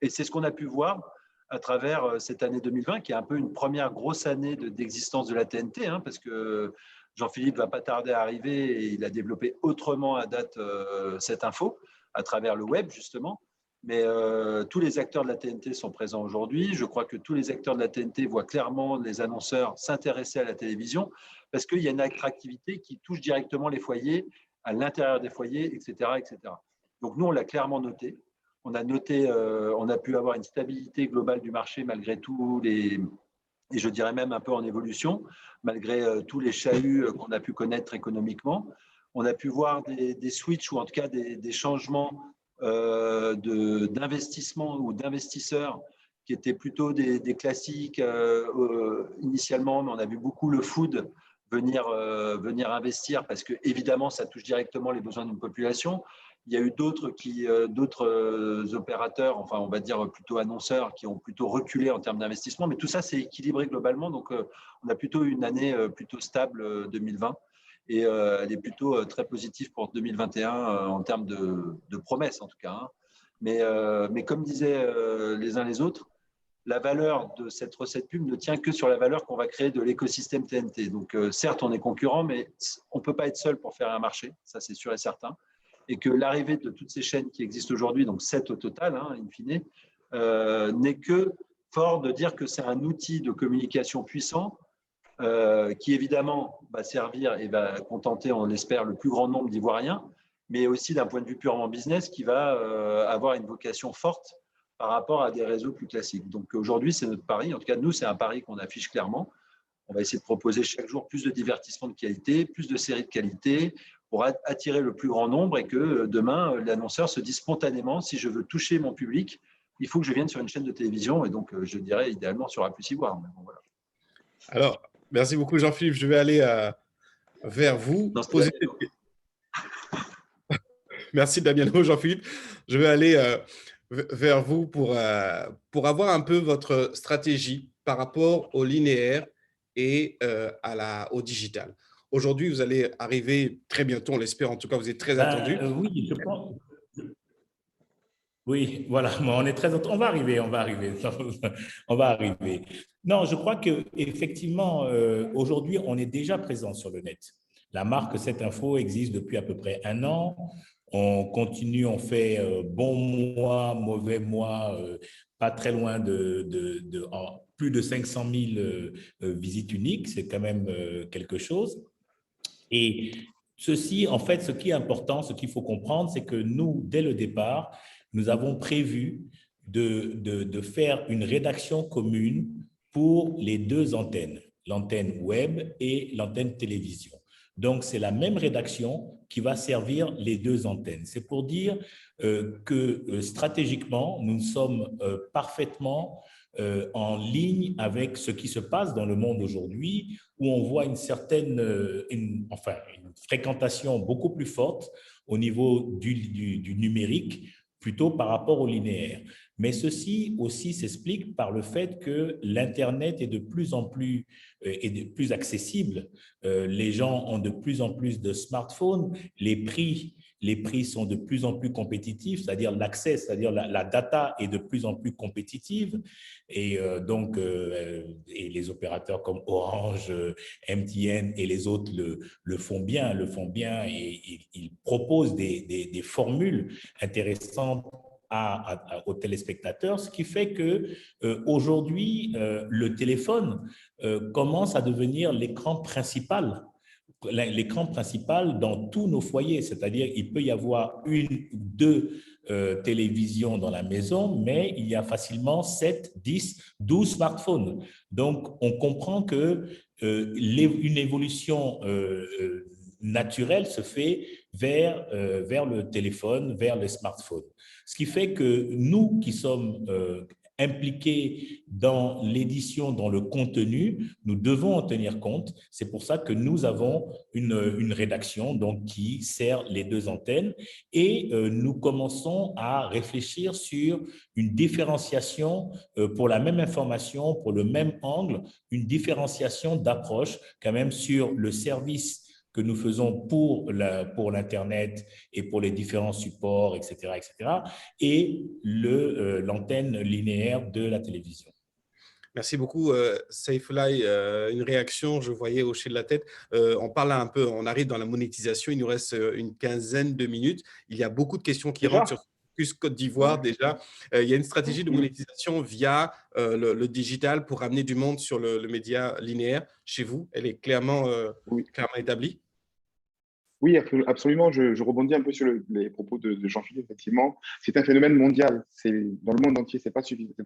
Speaker 4: et c'est ce qu'on a pu voir à travers cette année 2020, qui est un peu une première grosse année d'existence de la TNT, hein, parce que Jean-Philippe ne va pas tarder à arriver et il a développé autrement à date cette info, à travers le web justement. Mais tous les acteurs de la TNT sont présents aujourd'hui. Je crois que tous les acteurs de la TNT voient clairement les annonceurs s'intéresser à la télévision parce qu'il y a une attractivité qui touche directement les foyers, à l'intérieur des foyers, etc., etc. Donc nous, on l'a clairement noté. On a pu avoir une stabilité globale du marché malgré tout et je dirais même un peu en évolution, malgré tous les chahuts qu'on a pu connaître économiquement. On a pu voir des switches ou en tout cas des changements d'investissement ou d'investisseurs qui étaient plutôt des classiques initialement, mais on a vu beaucoup le food venir investir parce que évidemment ça touche directement les besoins d'une population. Il y a eu d'autres opérateurs, enfin on va dire plutôt annonceurs, qui ont plutôt reculé en termes d'investissement, mais tout ça s'est équilibré globalement, donc on a plutôt une année plutôt stable 2020 et elle est plutôt très positive pour 2021 en termes de promesses en tout cas. Hein. Mais comme disaient les uns les autres, la valeur de cette recette pub ne tient que sur la valeur qu'on va créer de l'écosystème TNT. Donc, certes, on est concurrent, mais on ne peut pas être seul pour faire un marché, ça c'est sûr et certain. Et que l'arrivée de toutes ces chaînes qui existent aujourd'hui, donc 7 au total, in fine, n'est que fort de dire que c'est un outil de communication puissant qui évidemment va servir et va contenter, on l'espère, le plus grand nombre d'Ivoiriens, mais aussi d'un point de vue purement business qui va avoir une vocation forte par rapport à des réseaux plus classiques. Donc aujourd'hui, c'est notre pari. En tout cas, nous, c'est un pari qu'on affiche clairement. On va essayer de proposer chaque jour plus de divertissement de qualité, plus de séries de qualité pour attirer le plus grand nombre et que demain, l'annonceur se dise spontanément, si je veux toucher mon public, il faut que je vienne sur une chaîne de télévision et donc je dirais idéalement sur A+, Ivoire. Bon, voilà.
Speaker 1: Alors, merci beaucoup Jean-Philippe. Je vais aller vers vous.
Speaker 4: Non,
Speaker 1: Merci Damiano, Jean-Philippe. Je vais aller vers vous pour avoir un peu votre stratégie par rapport au linéaire et au digital. Aujourd'hui, vous allez arriver très bientôt, on l'espère, en tout cas, vous êtes très attendu.
Speaker 3: Oui, je pense. Oui, voilà, on est très. On va arriver, on va arriver, on va arriver. Non, je crois que effectivement, aujourd'hui, on est déjà présent sur le net. La marque Cette Info existe depuis à peu près 1 an. On continue, on fait bon mois, mauvais mois, pas très loin plus de 500 000 visites uniques. C'est quand même quelque chose. Et ceci, en fait, ce qui est important, ce qu'il faut comprendre, c'est que nous, dès le départ, nous avons prévu de faire une rédaction commune pour les 2 antennes, l'antenne web et l'antenne télévision. Donc, c'est la même rédaction qui va servir les 2 antennes. C'est pour dire que stratégiquement, nous sommes parfaitement en ligne avec ce qui se passe dans le monde aujourd'hui, où on voit une fréquentation beaucoup plus forte au niveau du numérique, plutôt par rapport au linéaire. Mais ceci aussi s'explique par le fait que l'Internet est de plus en plus accessible. Les gens ont de plus en plus de smartphones, les prix sont de plus en plus compétitifs, c'est-à-dire l'accès, c'est-à-dire la data est de plus en plus compétitive. Et donc, les opérateurs comme Orange, MTN et les autres le font bien et ils proposent des formules intéressantes aux téléspectateurs, ce qui fait que aujourd'hui, le téléphone commence à devenir l'écran principal dans tous nos foyers, c'est-à-dire il peut y avoir 1 ou 2 télévisions dans la maison, mais il y a facilement 7, 10, 12 smartphones. Donc, on comprend que une évolution naturelle se fait vers le téléphone, vers le smartphone. Ce qui fait que nous qui sommes impliqués dans l'édition, dans le contenu, nous devons en tenir compte. C'est pour ça que nous avons une rédaction donc, qui sert les 2 antennes et nous commençons à réfléchir sur une différenciation pour la même information, pour le même angle, une différenciation d'approche quand même sur le service que nous faisons pour l'Internet et pour les différents supports, etc., et l'antenne linéaire de la télévision.
Speaker 1: Merci beaucoup, Saifullah. Une réaction, je voyais hocher de la tête. On parle un peu, on arrive dans la monétisation, il nous reste une quinzaine de minutes. Il y a beaucoup de questions qui rentrent sur Focus Côte d'Ivoire déjà. Il y a une stratégie de monétisation via le digital pour ramener du monde sur le média linéaire. Chez vous, elle est clairement établie?
Speaker 2: Oui, absolument. Je rebondis un peu sur les propos de Jean-Philippe. Effectivement, c'est un phénomène mondial. C'est dans le monde entier. C'est pas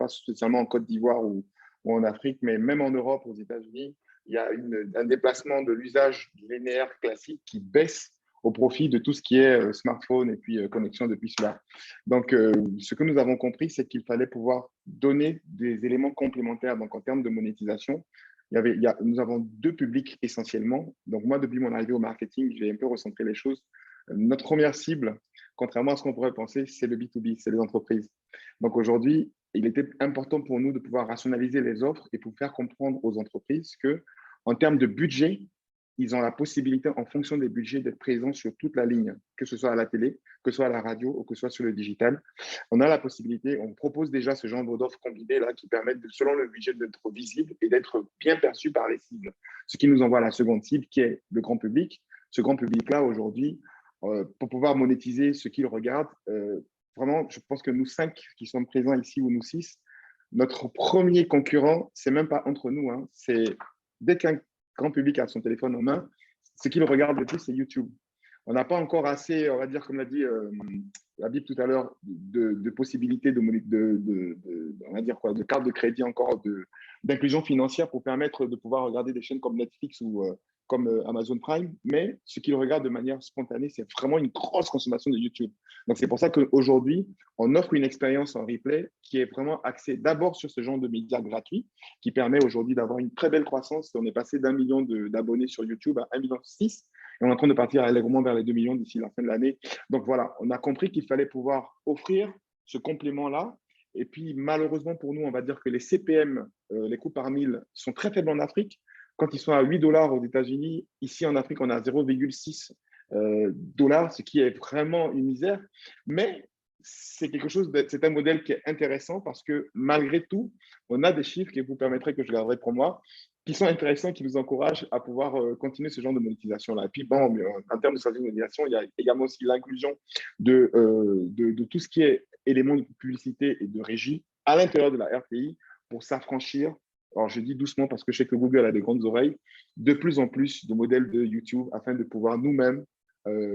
Speaker 2: spécialement en Côte d'Ivoire ou en Afrique, mais même en Europe, aux États-Unis, il y a un déplacement de l'usage linéaire classique qui baisse au profit de tout ce qui est smartphone et puis connexion depuis cela. Donc, ce que nous avons compris, c'est qu'il fallait pouvoir donner des éléments complémentaires. Donc, en termes de monétisation, nous avons 2 publics essentiellement. Donc, moi, depuis mon arrivée au marketing, j'ai un peu recentré les choses. Notre première cible, contrairement à ce qu'on pourrait penser, c'est le B2B, c'est les entreprises. Donc, aujourd'hui, il était important pour nous de pouvoir rationaliser les offres et pour faire comprendre aux entreprises que, en termes de budget, ils ont la possibilité, en fonction des budgets, d'être présents sur toute la ligne, que ce soit à la télé, que ce soit à la radio ou que ce soit sur le digital. On a la possibilité, on propose déjà ce genre d'offres combinées là qui permettent, selon le budget, d'être visible et d'être bien perçu par les cibles. Ce qui nous envoie à la seconde cible qui est le grand public. Ce grand public-là, aujourd'hui, pour pouvoir monétiser ce qu'il regarde, vraiment, je pense que nous 5 qui sommes présents ici ou nous 6, notre premier concurrent, c'est même pas entre nous, hein, c'est dès qu'un grand public a son téléphone en main, ce qu'il regarde le plus, c'est YouTube. On n'a pas encore assez, on va dire, comme l'a dit la Bible tout à l'heure, de possibilités on va dire quoi, de cartes de crédit encore, d'inclusion financière pour permettre de pouvoir regarder des chaînes comme Netflix ou comme Amazon Prime. Mais ce qu'ils regardent de manière spontanée, c'est vraiment une grosse consommation de YouTube. Donc, c'est pour ça qu'aujourd'hui, on offre une expérience en replay qui est vraiment axée d'abord sur ce genre de médias gratuits, qui permet aujourd'hui d'avoir une très belle croissance. On est passé d'1 million d'abonnés sur YouTube à 1,6 million. Et on est en train de partir allègrement vers les 2 millions d'ici la fin de l'année. Donc voilà, on a compris qu'il fallait pouvoir offrir ce complément-là. Et puis malheureusement pour nous, on va dire que les CPM, les coûts par mille, sont très faibles en Afrique. Quand ils sont à 8 $ aux États-Unis, ici en Afrique, on a 0,6 $, ce qui est vraiment une misère. Mais c'est c'est un modèle qui est intéressant parce que malgré tout, on a des chiffres qui vous permettraient, que je garderai pour moi, qui sont intéressants, qui nous encouragent à pouvoir continuer ce genre de monétisation-là. Et puis, bon, en termes de stratégie de monétisation, il y a également aussi l'inclusion de tout ce qui est éléments de publicité et de régie à l'intérieur de la RTI pour s'affranchir. Alors, je dis doucement parce que je sais que Google a des grandes oreilles, de plus en plus de modèles de YouTube afin de pouvoir nous-mêmes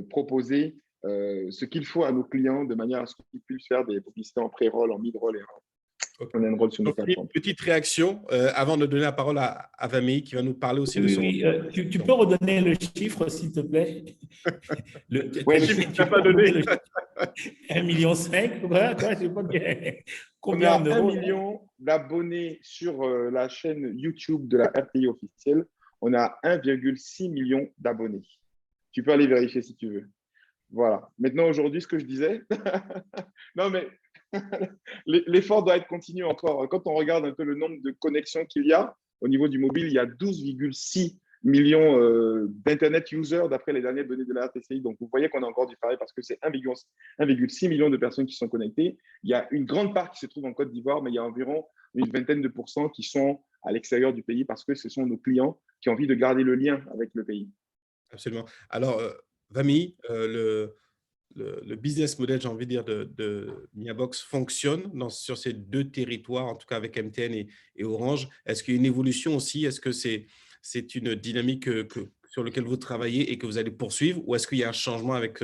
Speaker 2: proposer ce qu'il faut à nos clients de manière à ce qu'ils puissent faire des publicités en pré-roll, en mid-roll et en end-roll sur nos plateformes.
Speaker 1: Petite réaction avant de donner la parole à Vamey qui va nous parler aussi de son…
Speaker 3: Oui, tu peux redonner le chiffre, s'il te plaît?
Speaker 2: Ouais,
Speaker 1: Tu peux pas donner.
Speaker 3: 1,5 million, voilà, je sais pas bien.
Speaker 2: Combien
Speaker 3: Combien
Speaker 2: on a
Speaker 3: d'euros?
Speaker 2: 1 million d'abonnés sur la chaîne YouTube de la RTI officielle. On a 1,6 million d'abonnés. Tu peux aller vérifier si tu veux. Voilà. Maintenant, aujourd'hui, ce que je disais, non, mais l'effort doit être continu encore. Quand on regarde un peu le nombre de connexions qu'il y a au niveau du mobile, il y a 12,6 millions d'Internet users d'après les dernières données de la RTCI. Donc, vous voyez qu'on a encore du travail parce que c'est 1,6 million de personnes qui sont connectées. Il y a une grande part qui se trouve en Côte d'Ivoire, mais il y a environ une vingtaine de pourcents qui sont à l'extérieur du pays parce que ce sont nos clients qui ont envie de garder le lien avec le pays.
Speaker 1: Absolument. Alors, Vamey, le business model, j'ai envie de dire, de Miabox fonctionne sur ces deux territoires, en tout cas avec MTN et Orange. Est-ce qu'il y a une évolution aussi? Est-ce que c'est une dynamique sur laquelle vous travaillez et que vous allez poursuivre? Ou est-ce qu'il y a un changement avec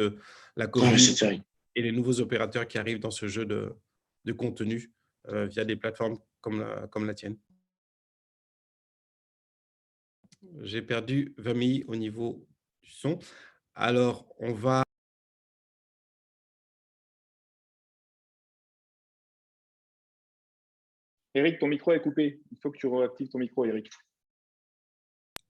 Speaker 1: la Covid et les nouveaux opérateurs qui arrivent dans ce jeu de contenu via des plateformes comme la tienne? J'ai perdu Vamey au niveau du son. Alors, on va…
Speaker 2: Eric, ton micro est coupé. Il faut que tu réactives ton micro, Eric.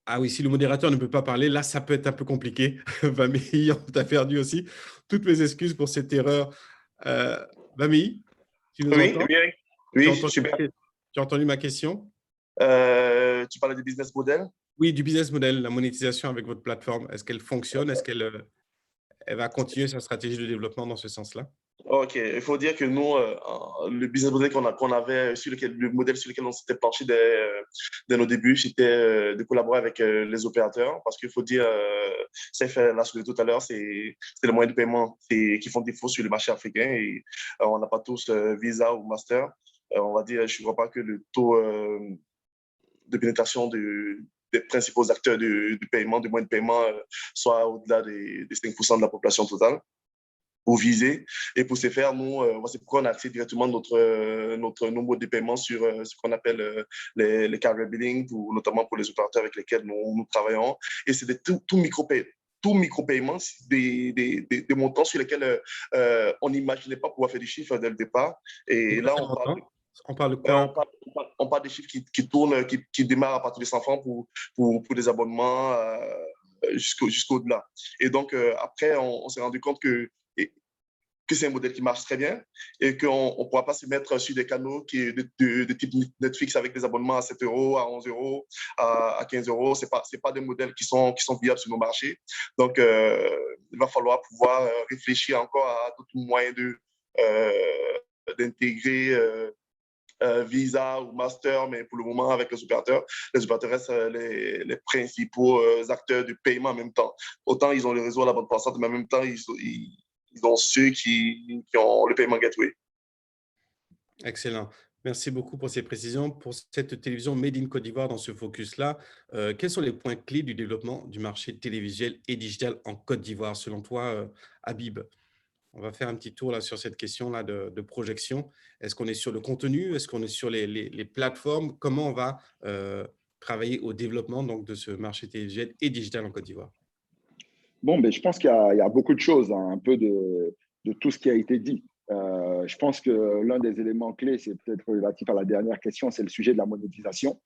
Speaker 1: Ah oui, si le modérateur ne peut pas parler, là, ça peut être un peu compliqué. Vamey, on t'a perdu aussi. Toutes mes excuses pour cette erreur. Vamey, tu nous
Speaker 5: Oui,
Speaker 1: entends?
Speaker 5: oui, Eric. Oui, super.
Speaker 1: Tu as entendu ma question?
Speaker 5: Tu parlais du business model?
Speaker 1: Oui, du business model, la monétisation avec votre plateforme. Est-ce qu'elle fonctionne? Est-ce qu'elle va continuer sa stratégie de développement dans ce sens-là?
Speaker 5: Ok, il faut dire que nous, le business model qu'on avait, le modèle sur lequel on s'était penché dès nos débuts, c'était de collaborer avec les opérateurs, parce qu'il faut dire, Saif l'a soulevé tout à l'heure, c'est les moyens de paiement qui font défaut sur le marché africain et on n'a pas tous Visa ou Master. On va dire, je ne vois pas que le taux de pénétration des principaux acteurs du paiement, du moyen de paiement, soit au-delà des 5% de la population totale ou visée. Et pour ce faire, nous, c'est pourquoi on a accès directement notre nombre de paiements sur ce qu'on appelle les carrier billing, notamment pour les opérateurs avec lesquels nous travaillons. Et c'est tout micro-paiement, des montants sur lesquels on n'imaginait pas pouvoir faire des chiffres dès le départ. Et là,
Speaker 1: on parle de quoi?
Speaker 5: On parle des chiffres qui tournent, qui démarrent à partir de 100 francs pour des abonnements jusqu'au-delà. Et donc, après, on s'est rendu compte que que c'est un modèle qui marche très bien et qu'on ne pourra pas se mettre sur des canaux de type Netflix avec des abonnements à 7 euros, à 11 euros, à 15 euros. Ce n'est pas des modèles qui sont viables sur nos marchés. Donc, il va falloir pouvoir réfléchir encore à d'autres moyens d'intégrer Visa ou Master, mais pour le moment, avec les opérateurs restent les principaux acteurs du paiement en même temps. Autant ils ont le réseau à la bande passante, mais en même temps, ils ont ceux qui ont le paiement gateway.
Speaker 1: Excellent. Merci beaucoup pour ces précisions. Pour cette télévision Made in Côte d'Ivoire, dans ce focus-là, quels sont les points clés du développement du marché télévisuel et digital en Côte d'Ivoire, selon toi, Habib? On va faire un petit tour là, sur cette question-là de projection. Est-ce qu'on est sur le contenu? Est-ce qu'on est sur les plateformes? Comment on va travailler au développement donc, de ce marché télévisuel et digital en Côte d'Ivoire?
Speaker 6: Bon, je pense qu'il y a beaucoup de choses, hein, un peu de tout ce qui a été dit. Je pense que l'un des éléments clés, c'est peut-être relatif à la dernière question, c'est le sujet de la monétisation.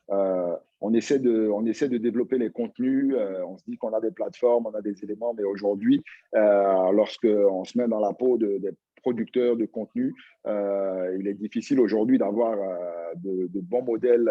Speaker 6: On essaie de développer les contenus. On se dit qu'on a des plateformes, on a des éléments, mais aujourd'hui, lorsqu'on se met dans la peau des producteurs de contenu, il est difficile aujourd'hui d'avoir de bons modèles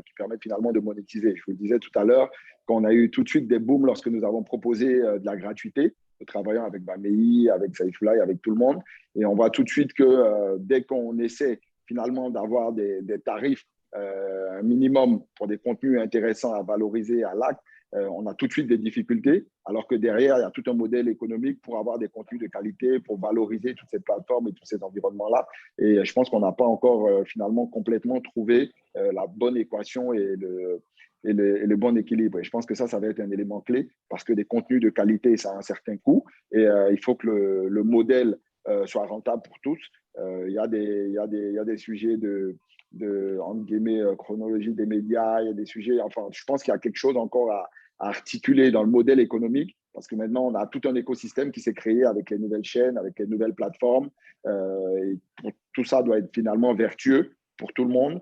Speaker 6: qui permettent finalement de monétiser. Je vous le disais tout à l'heure, qu'on a eu tout de suite des booms lorsque nous avons proposé de la gratuité, travaillant avec Bamei, avec Saifullah, avec tout le monde. Et on voit tout de suite que dès qu'on essaie finalement d'avoir des tarifs un minimum pour des contenus intéressants à valoriser à l'acte, on a tout de suite des difficultés, alors que derrière, il y a tout un modèle économique pour avoir des contenus de qualité, pour valoriser toutes ces plateformes et tous ces environnements-là. Et je pense qu'on n'a pas encore finalement complètement trouvé la bonne équation et le bon équilibre. Et je pense que ça va être un élément clé parce que des contenus de qualité, ça a un certain coût et il faut que le modèle soit rentable pour tous. Il y a des sujets entre guillemets, chronologie des médias, il y a des sujets, enfin, je pense qu'il y a quelque chose encore à articuler dans le modèle économique parce que maintenant, on a tout un écosystème qui s'est créé avec les nouvelles chaînes, avec les nouvelles plateformes. Et tout ça doit être finalement vertueux pour tout le monde.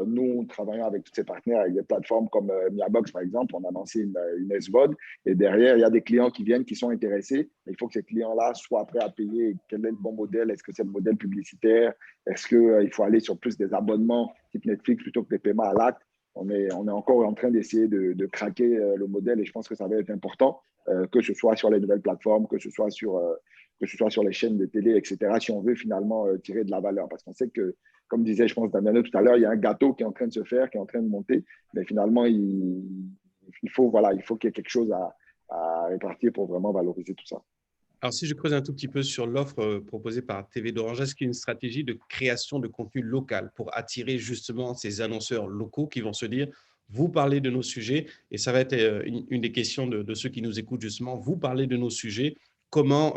Speaker 6: Nous, travaillons avec tous ces partenaires, avec des plateformes comme Miabox, par exemple. On a lancé une SVOD et derrière, il y a des clients qui viennent, qui sont intéressés. Il faut que ces clients-là soient prêts à payer. Quel est le bon modèle? Est-ce que c'est le modèle publicitaire? Est-ce qu'il faut aller sur plus des abonnements type Netflix plutôt que des paiements à l'acte? On est encore en train d'essayer de craquer le modèle et je pense que ça va être important, que ce soit sur les nouvelles plateformes, que ce soit sur les chaînes de télé, etc., si on veut finalement tirer de la valeur. Parce qu'on sait que, comme disait, je pense, Damiano tout à l'heure, il y a un gâteau qui est en train de se faire, qui est en train de monter, mais finalement, il faut qu'il y ait quelque chose à répartir pour vraiment valoriser tout ça.
Speaker 1: Alors, si je creuse un tout petit peu sur l'offre proposée par TV d'Orange, est-ce qu'il y a une stratégie de création de contenu local pour attirer justement ces annonceurs locaux qui vont se dire, vous parlez de nos sujets, et ça va être une des questions de ceux qui nous écoutent justement, vous parlez de nos sujets, comment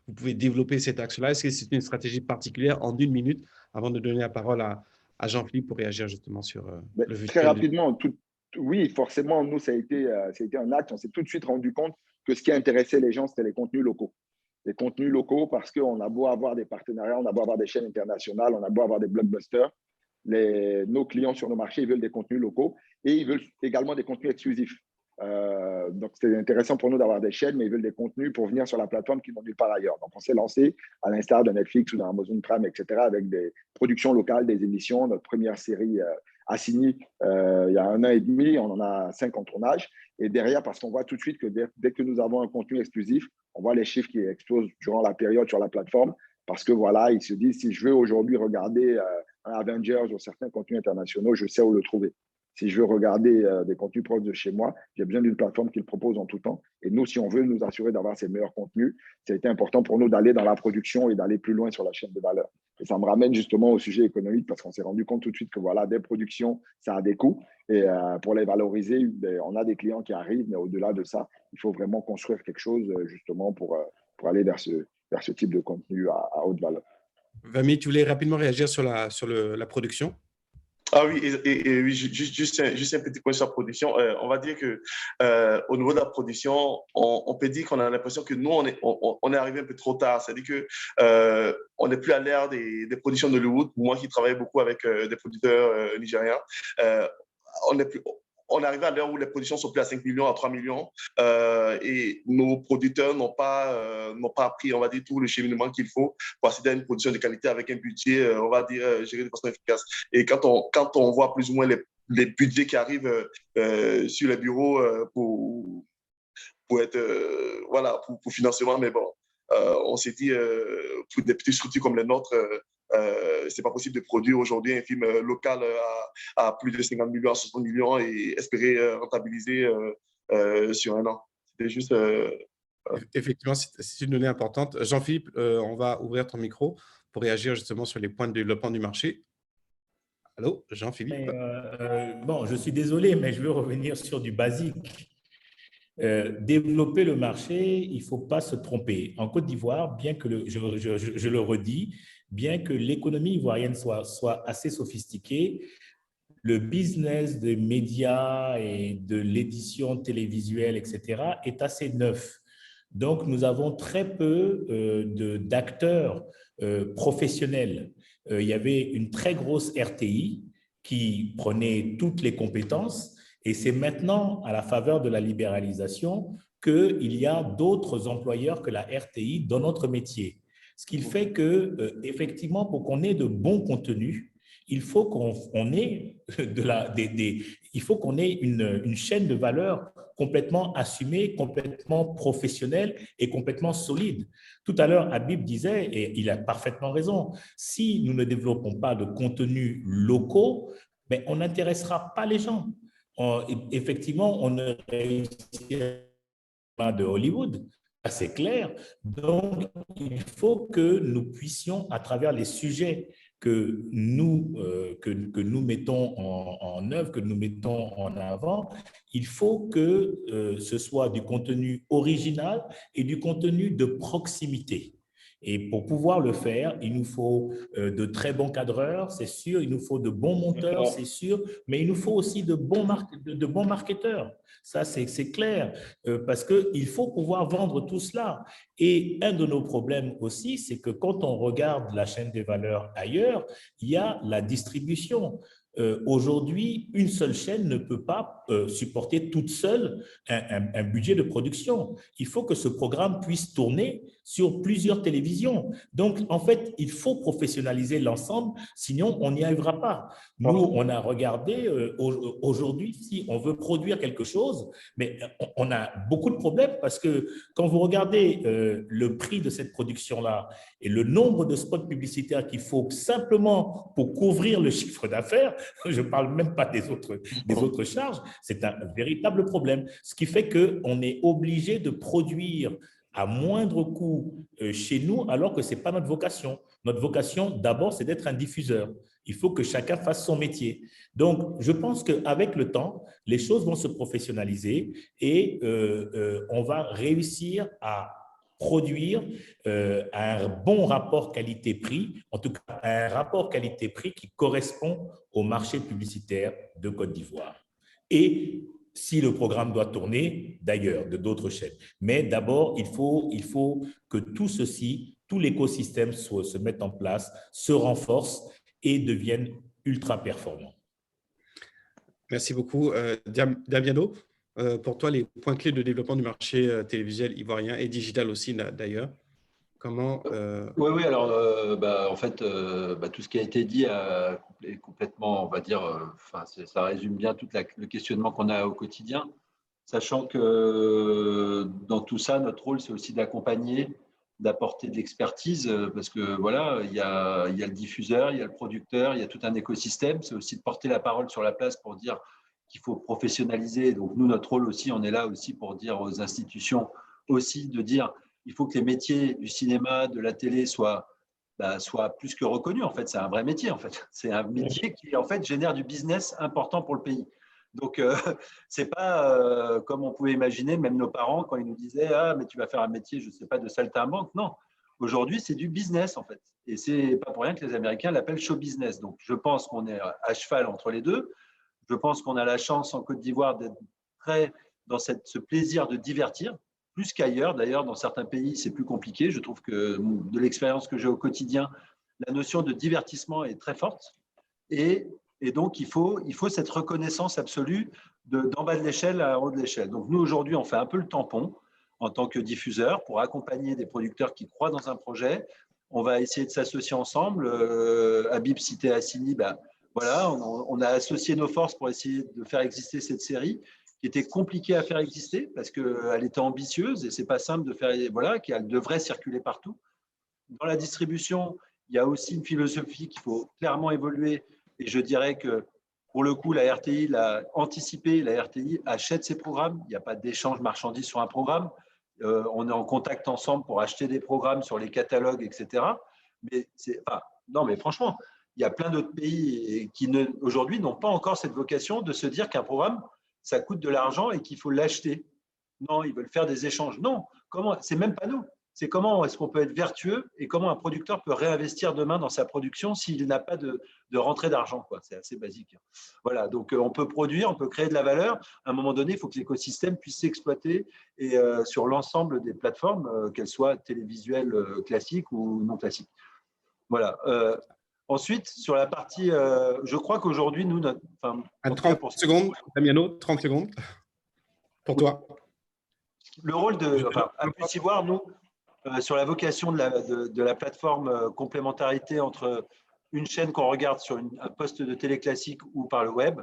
Speaker 1: vous pouvez développer cet axe-là? Est-ce que c'est une stratégie particulière en 1 minute avant de donner la parole à Jean-Philippe pour réagir justement sur le visuel?
Speaker 6: Très rapidement, oui, forcément, nous, ça a été un acte. On s'est tout de suite rendu compte que ce qui intéressait les gens, c'était les contenus locaux. Les contenus locaux, parce qu'on a beau avoir des partenariats, on a beau avoir des chaînes internationales, on a beau avoir des blockbusters, nos clients sur nos marchés, ils veulent des contenus locaux et ils veulent également des contenus exclusifs. Donc, c'est intéressant pour nous d'avoir des chaînes, mais ils veulent des contenus pour venir sur la plateforme qui vont nulle part ailleurs. Donc, on s'est lancé, à l'instar de Netflix ou d'Amazon Prime, etc., avec des productions locales, des émissions. Notre première série Assini, il y a 1 an et demi, on en a 5 en tournage. Et derrière, parce qu'on voit tout de suite que dès que nous avons un contenu exclusif, on voit les chiffres qui explosent durant la période sur la plateforme. Parce que voilà, ils se disent, si je veux aujourd'hui regarder un Avengers ou certains contenus internationaux, je sais où le trouver. Si je veux regarder des contenus proches de chez moi, j'ai besoin d'une plateforme qui le propose en tout temps. Et nous, si on veut nous assurer d'avoir ces meilleurs contenus, ça a été important pour nous d'aller dans la production et d'aller plus loin sur la chaîne de valeur. Et ça me ramène justement au sujet économique parce qu'on s'est rendu compte tout de suite que voilà, des productions, ça a des coûts. Et pour les valoriser, on a des clients qui arrivent, mais au-delà de ça, il faut vraiment construire quelque chose justement pour aller vers ce type de contenu à haute valeur.
Speaker 1: Vami, tu voulais rapidement réagir sur la production?
Speaker 5: Ah oui, et oui, juste un petit point sur la production. On va dire que au niveau de la production, on peut dire qu'on a l'impression que nous, on est arrivé un peu trop tard. C'est-à-dire que on n'est plus à l'ère des productions d'Hollywood. Moi qui travaille beaucoup avec des producteurs nigériens, on est arrivé à l'heure où les productions sont plus à 5 millions, à 3 millions, et nos producteurs n'ont pas appris, on va dire, tout le cheminement qu'il faut pour accéder à une production de qualité avec un budget, on va dire, géré de façon efficace. Et quand on voit plus ou moins les budgets qui arrivent sur les bureaux pour être, voilà, pour financement, mais bon, on s'est dit, pour des petites structures comme les nôtres, c'est pas possible de produire aujourd'hui un film local à plus de 50 millions, à 60 millions et espérer rentabiliser sur un an. C'était juste.
Speaker 1: Effectivement, c'est une donnée importante. Jean-Philippe, on va ouvrir ton micro pour réagir justement sur les points de développement du marché. Allô, Jean-Philippe?
Speaker 3: Bon, je suis désolé, mais je veux revenir sur du basique. Développer le marché, il ne faut pas se tromper. En Côte d'Ivoire, bien que, je le redis, bien que l'économie ivoirienne soit assez sophistiquée, le business des médias et de l'édition télévisuelle, etc., est assez neuf. Donc, nous avons très peu d'acteurs professionnels. Il y avait une très grosse RTI qui prenait toutes les compétences et c'est maintenant, à la faveur de la libéralisation, qu'il y a d'autres employeurs que la RTI dans notre métier. Ce qui fait que, effectivement, pour qu'on ait de bons contenus, il faut qu'on ait, il faut qu'on ait une chaîne de valeur complètement assumée, complètement professionnelle et complètement solide. Tout à l'heure, Habib disait, et il a parfaitement raison, si nous ne développons pas de contenus locaux, ben, on n'intéressera pas les gens. Effectivement, on ne réussira pas de Hollywood. C'est clair. Donc, il faut que nous puissions, à travers les sujets que nous mettons en œuvre, que nous mettons en avant, il faut que ce soit du contenu original et du contenu de proximité. Et pour pouvoir le faire, il nous faut de très bons cadreurs, c'est sûr, il nous faut de bons monteurs, c'est sûr, mais il nous faut aussi de bons marketeurs. Ça, c'est clair, parce qu'il faut pouvoir vendre tout cela. Et un de nos problèmes aussi, c'est que quand on regarde la chaîne des valeurs ailleurs, il y a la distribution. Aujourd'hui, une seule chaîne ne peut pas supporter toute seule un budget de production. Il faut que ce programme puisse tourner sur plusieurs télévisions. Donc, en fait, il faut professionnaliser l'ensemble, sinon on n'y arrivera pas. Nous, on a regardé aujourd'hui, si on veut produire quelque chose, mais on a beaucoup de problèmes parce que quand vous regardez le prix de cette production-là et le nombre de spots publicitaires qu'il faut simplement pour couvrir le chiffre d'affaires, je ne parle même pas des autres charges, c'est un véritable problème. Ce qui fait qu'on est obligé de produire à moindre coût chez nous, alors que ce n'est pas notre vocation. Notre vocation, d'abord, c'est d'être un diffuseur. Il faut que chacun fasse son métier. Donc, je pense qu'avec le temps, les choses vont se professionnaliser et on va réussir à produire un bon rapport qualité-prix, en tout cas un rapport qualité-prix qui correspond au marché publicitaire de Côte d'Ivoire. Et si le programme doit tourner, d'ailleurs, de d'autres chaînes. Mais d'abord, il faut que tout ceci, tout l'écosystème se mette en place, se renforce et devienne ultra performant.
Speaker 1: Merci beaucoup. Damiano, pour toi, les points clés de développement du marché télévisuel ivoirien et digital aussi, d'ailleurs, comment…
Speaker 4: Oui, alors, en fait, tout ce qui a été dit est complètement, on va dire, ça résume bien tout le questionnement qu'on a au quotidien, sachant que dans tout ça, notre rôle, c'est aussi d'accompagner, d'apporter de l'expertise, parce que voilà, il y a le diffuseur, il y a le producteur, il y a tout un écosystème. C'est aussi de porter la parole sur la place pour dire qu'il faut professionnaliser. Donc, nous, notre rôle aussi, on est là aussi pour dire aux institutions aussi de dire il faut que les métiers du cinéma, de la télé soient plus que reconnus. En fait, c'est un vrai métier. En fait, c'est un métier qui en fait génère du business important pour le pays. Donc, c'est pas comme on pouvait imaginer, même nos parents quand ils nous disaient ah mais tu vas faire un métier, je sais pas, de saltimbanque. Non, aujourd'hui c'est du business en fait. Et c'est pas pour rien que les Américains l'appellent show business. Donc, je pense qu'on est à cheval entre les deux. Je pense qu'on a la chance en Côte d'Ivoire d'être très dans ce plaisir de divertir. Plus qu'ailleurs. D'ailleurs, dans certains pays, c'est plus compliqué. Je trouve que de l'expérience que j'ai au quotidien, la notion de divertissement est très forte. Et Et donc, il faut cette reconnaissance absolue d'en bas de l'échelle à en haut de l'échelle. Donc, nous, aujourd'hui, on fait un peu le tampon en tant que diffuseur pour accompagner des producteurs qui croient dans un projet. On va essayer de s'associer ensemble. Habib citait Assini, voilà, on a associé nos forces pour essayer de faire exister cette série qui était compliquée à faire exister parce qu'elle était ambitieuse et c'est pas simple de faire, voilà, qu'elle devrait circuler partout. Dans la distribution, il y a aussi une philosophie qu'il faut clairement évoluer et je dirais que pour le coup, la RTI l'a anticipé, la RTI achète ses programmes, il n'y a pas d'échange marchandises sur un programme, on est en contact ensemble pour acheter des programmes sur les catalogues, etc. Mais non, mais franchement, il y a plein d'autres pays qui aujourd'hui n'ont pas encore cette vocation de se dire qu'un programme, ça coûte de l'argent et qu'il faut l'acheter. Non, ils veulent faire des échanges. Non, comment? C'est même pas nous. C'est comment est-ce qu'on peut être vertueux et comment un producteur peut réinvestir demain dans sa production s'il n'a pas de rentrée d'argent. C'est assez basique. Voilà, donc on peut produire, on peut créer de la valeur. À un moment donné, il faut que l'écosystème puisse s'exploiter et sur l'ensemble des plateformes, qu'elles soient télévisuelles classiques ou non classiques. Voilà. Ensuite, sur la partie, je crois qu'aujourd'hui, nous,
Speaker 1: 30 secondes, Damiano, 30 secondes pour toi.
Speaker 4: Le rôle à plus y voir, nous, sur la vocation de la plateforme complémentarité entre une chaîne qu'on regarde sur un poste de télé classique ou par le web,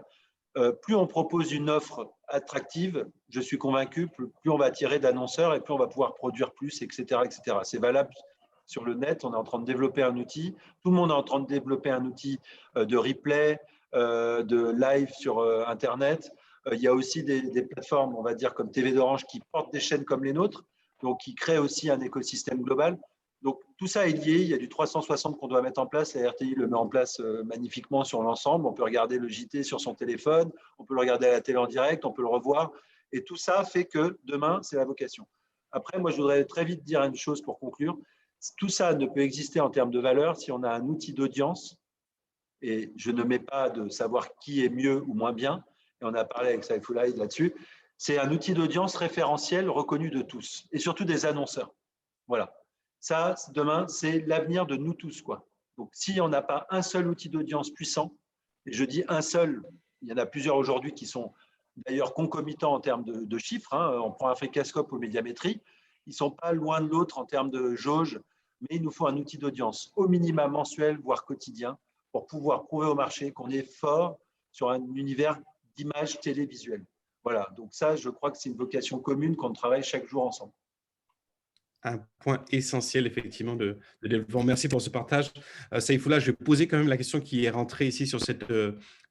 Speaker 4: plus on propose une offre attractive, je suis convaincu, plus on va attirer d'annonceurs et plus on va pouvoir produire plus, etc. etc. C'est valable sur le net, on est en train de développer un outil, tout le monde est en train de développer un outil de replay, de live sur Internet. Il y a aussi des plateformes, on va dire, comme TV d'Orange qui portent des chaînes comme les nôtres, donc qui créent aussi un écosystème global. Donc tout ça est lié, il y a du 360 qu'on doit mettre en place, la RTI le met en place magnifiquement sur l'ensemble, on peut regarder le JT sur son téléphone, on peut le regarder à la télé en direct, on peut le revoir, et tout ça fait que demain, c'est la vocation. Après, moi, je voudrais très vite dire une chose pour conclure, tout ça ne peut exister en termes de valeur si on a un outil d'audience, et je ne mets pas de savoir qui est mieux ou moins bien, et on a parlé avec Saifullah là-dessus, c'est un outil d'audience référentiel reconnu de tous, et surtout des annonceurs. Voilà. Ça, demain, c'est l'avenir de nous tous, quoi. Donc, si on n'a pas un seul outil d'audience puissant, et je dis un seul, il y en a plusieurs aujourd'hui qui sont d'ailleurs concomitants en termes de chiffres, hein, on prend Africascope ou Médiamétrie, ils ne sont pas loin de l'autre en termes de jauge, mais il nous faut un outil d'audience, au minimum mensuel, voire quotidien, pour pouvoir prouver au marché qu'on est fort sur un univers d'images télévisuelles. Voilà, donc ça, je crois que c'est une vocation commune qu'on travaille chaque jour ensemble.
Speaker 1: Un point essentiel, effectivement, de développement. Merci pour ce partage. Saïfoullah, je vais poser quand même la question qui est rentrée ici sur cette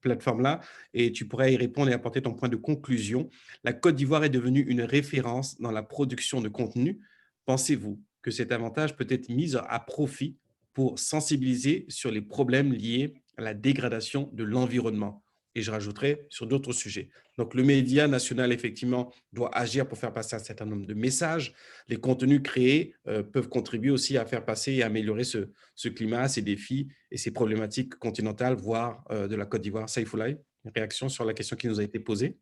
Speaker 1: plateforme-là et tu pourrais y répondre et apporter ton point de conclusion. La Côte d'Ivoire est devenue une référence dans la production de contenu. Pensez-vous que cet avantage peut être mis à profit pour sensibiliser sur les problèmes liés à la dégradation de l'environnement? Et je rajouterai sur d'autres sujets. Donc, le média national, effectivement, doit agir pour faire passer un certain nombre de messages. Les contenus créés peuvent contribuer aussi à faire passer et améliorer ce climat, ces défis et ces problématiques continentales, voire de la Côte d'Ivoire. Saïfoullah, une réaction sur la question qui nous a été posée?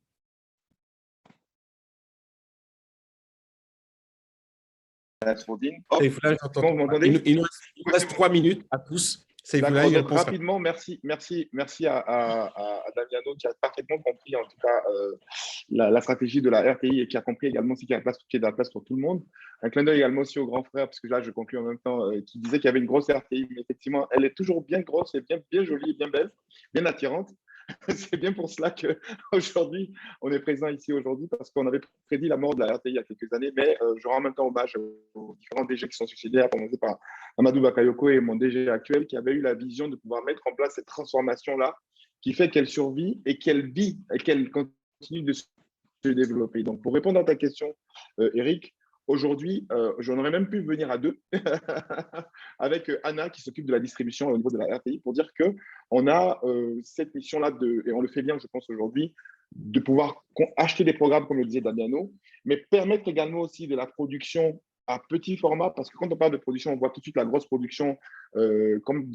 Speaker 1: Saïfoullah,
Speaker 2: Bon, vous m'entendez?
Speaker 1: il nous reste 3 minutes à tous.
Speaker 2: D'accord, donc rapidement, merci à Damiano qui a parfaitement compris en tout cas la stratégie de la RTI et qui a compris également ce qui est de la place pour tout le monde. Un clin d'œil également aussi au grand frère, parce que là je conclue en même temps, qui disait qu'il y avait une grosse RTI, mais effectivement elle est toujours bien grosse et bien jolie et bien belle, bien attirante. C'est bien pour cela qu'aujourd'hui, on est présent ici aujourd'hui parce qu'on avait prédit la mort de la RTI il y a quelques années, mais je rends en même temps hommage aux différents DG qui sont succédés, à commencer par Amadou Bakayoko et mon DG actuel qui avait eu la vision de pouvoir mettre en place cette transformation-là qui fait qu'elle survit et qu'elle vit et qu'elle continue de se développer. Donc, pour répondre à ta question, Eric, aujourd'hui, j'en aurais même pu venir à deux avec Anna qui s'occupe de la distribution au niveau de la RTI pour dire qu'on a cette mission-là, et on le fait bien, je pense, aujourd'hui, de pouvoir acheter des programmes, comme le disait Damiano, mais permettre également aussi de la production à petit format, parce que quand on parle de production, on voit tout de suite la grosse production, comme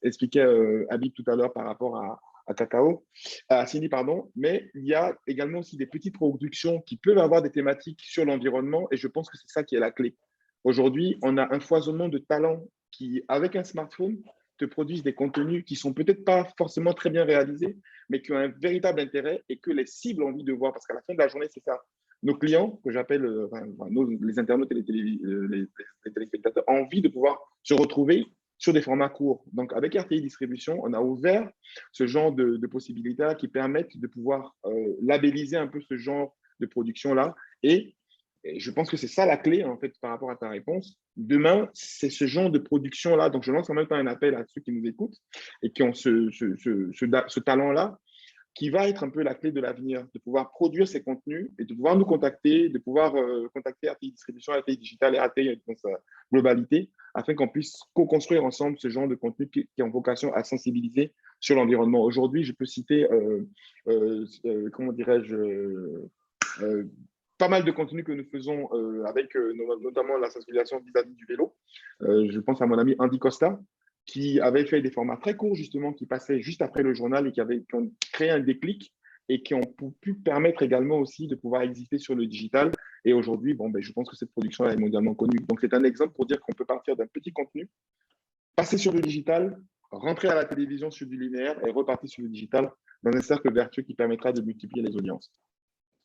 Speaker 2: expliquait Habib tout à l'heure par rapport à Cindy, pardon, mais il y a également aussi des petites productions qui peuvent avoir des thématiques sur l'environnement et je pense que c'est ça qui est la clé. Aujourd'hui, on a un foisonnement de talents qui, avec un smartphone, te produisent des contenus qui sont peut-être pas forcément très bien réalisés, mais qui ont un véritable intérêt et que les cibles ont envie de voir. Parce qu'à la fin de la journée, c'est ça. Nos clients, que j'appelle les internautes et les téléspectateurs, ont envie de pouvoir se retrouver sur des formats courts. Donc, avec RTI Distribution, on a ouvert ce genre de possibilités qui permettent de pouvoir labelliser un peu ce genre de production-là. Et je pense que c'est ça la clé, en fait, par rapport à ta réponse. Demain, c'est ce genre de production-là. Donc, je lance en même temps un appel à ceux qui nous écoutent et qui ont ce talent-là, qui va être un peu la clé de l'avenir, de pouvoir produire ces contenus et de pouvoir nous contacter, de pouvoir contacter RTI Distribution, RTI Digital et RTI dans sa globalité, afin qu'on puisse co-construire ensemble ce genre de contenu qui ont vocation à sensibiliser sur l'environnement. Aujourd'hui, je peux citer, comment dirais-je, pas mal de contenus que nous faisons avec notamment la sensibilisation vis-à-vis du vélo. Je pense à mon ami Andy Costa, qui avait fait des formats très courts, justement, qui passaient juste après le journal et qui ont créé un déclic et qui ont pu permettre également aussi de pouvoir exister sur le digital. Et aujourd'hui, je pense que cette production est mondialement connue. Donc, c'est un exemple pour dire qu'on peut partir d'un petit contenu, passer sur le digital, rentrer à la télévision sur du linéaire et repartir sur le digital dans un cercle vertueux qui permettra de multiplier les audiences.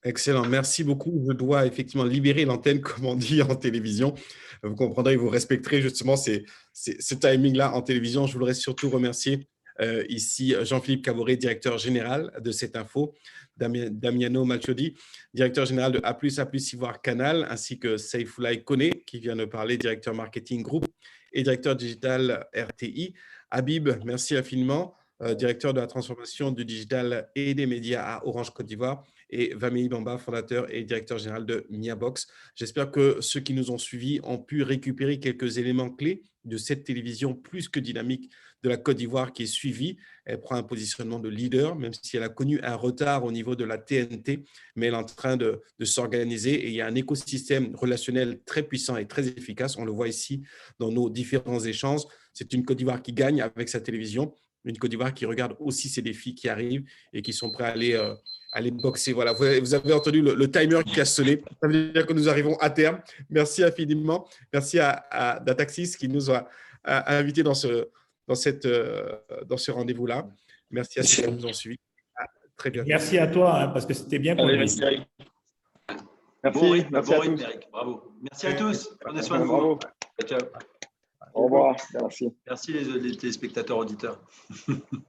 Speaker 1: Excellent, merci beaucoup. Je dois effectivement libérer l'antenne, comme on dit en télévision. Vous comprendrez, vous respecterez justement ce timing-là en télévision. Je voudrais surtout remercier ici Jean-Philippe Caboret, directeur général de cette info, Damiano Malchiodi, directeur général de A+, Ivoire Canal, ainsi que Saifoulaye Kone, qui vient de parler, directeur marketing groupe et directeur digital RTI. Habib, merci infiniment, directeur de la transformation du digital et des médias à Orange Côte d'Ivoire, et Vamei Bamba, fondateur et directeur général de Miabox. J'espère que ceux qui nous ont suivis ont pu récupérer quelques éléments clés de cette télévision plus que dynamique de la Côte d'Ivoire qui est suivie. Elle prend un positionnement de leader, même si elle a connu un retard au niveau de la TNT, mais elle est en train de s'organiser et il y a un écosystème relationnel très puissant et très efficace. On le voit ici dans nos différents échanges. C'est une Côte d'Ivoire qui gagne avec sa télévision, une Côte d'Ivoire qui regarde aussi ces défis qui arrivent et qui sont prêts à aller boxer. Voilà, vous avez entendu le timer qui a sonné. Ça veut dire que nous arrivons à terme. Merci infiniment. Merci à Dataxis qui nous a invités dans ce rendez-vous-là. Merci à ceux qui nous ont suivis. Très bien.
Speaker 3: Merci à toi, parce que c'était bien connu.
Speaker 2: Merci.
Speaker 4: Bon rythme,
Speaker 2: Merci à tous.
Speaker 4: Eric. Bravo. Merci à tous. Prenez soin de vous.
Speaker 2: Bravo.
Speaker 4: Ciao.
Speaker 6: Au revoir. Merci.
Speaker 4: Merci les téléspectateurs auditeurs.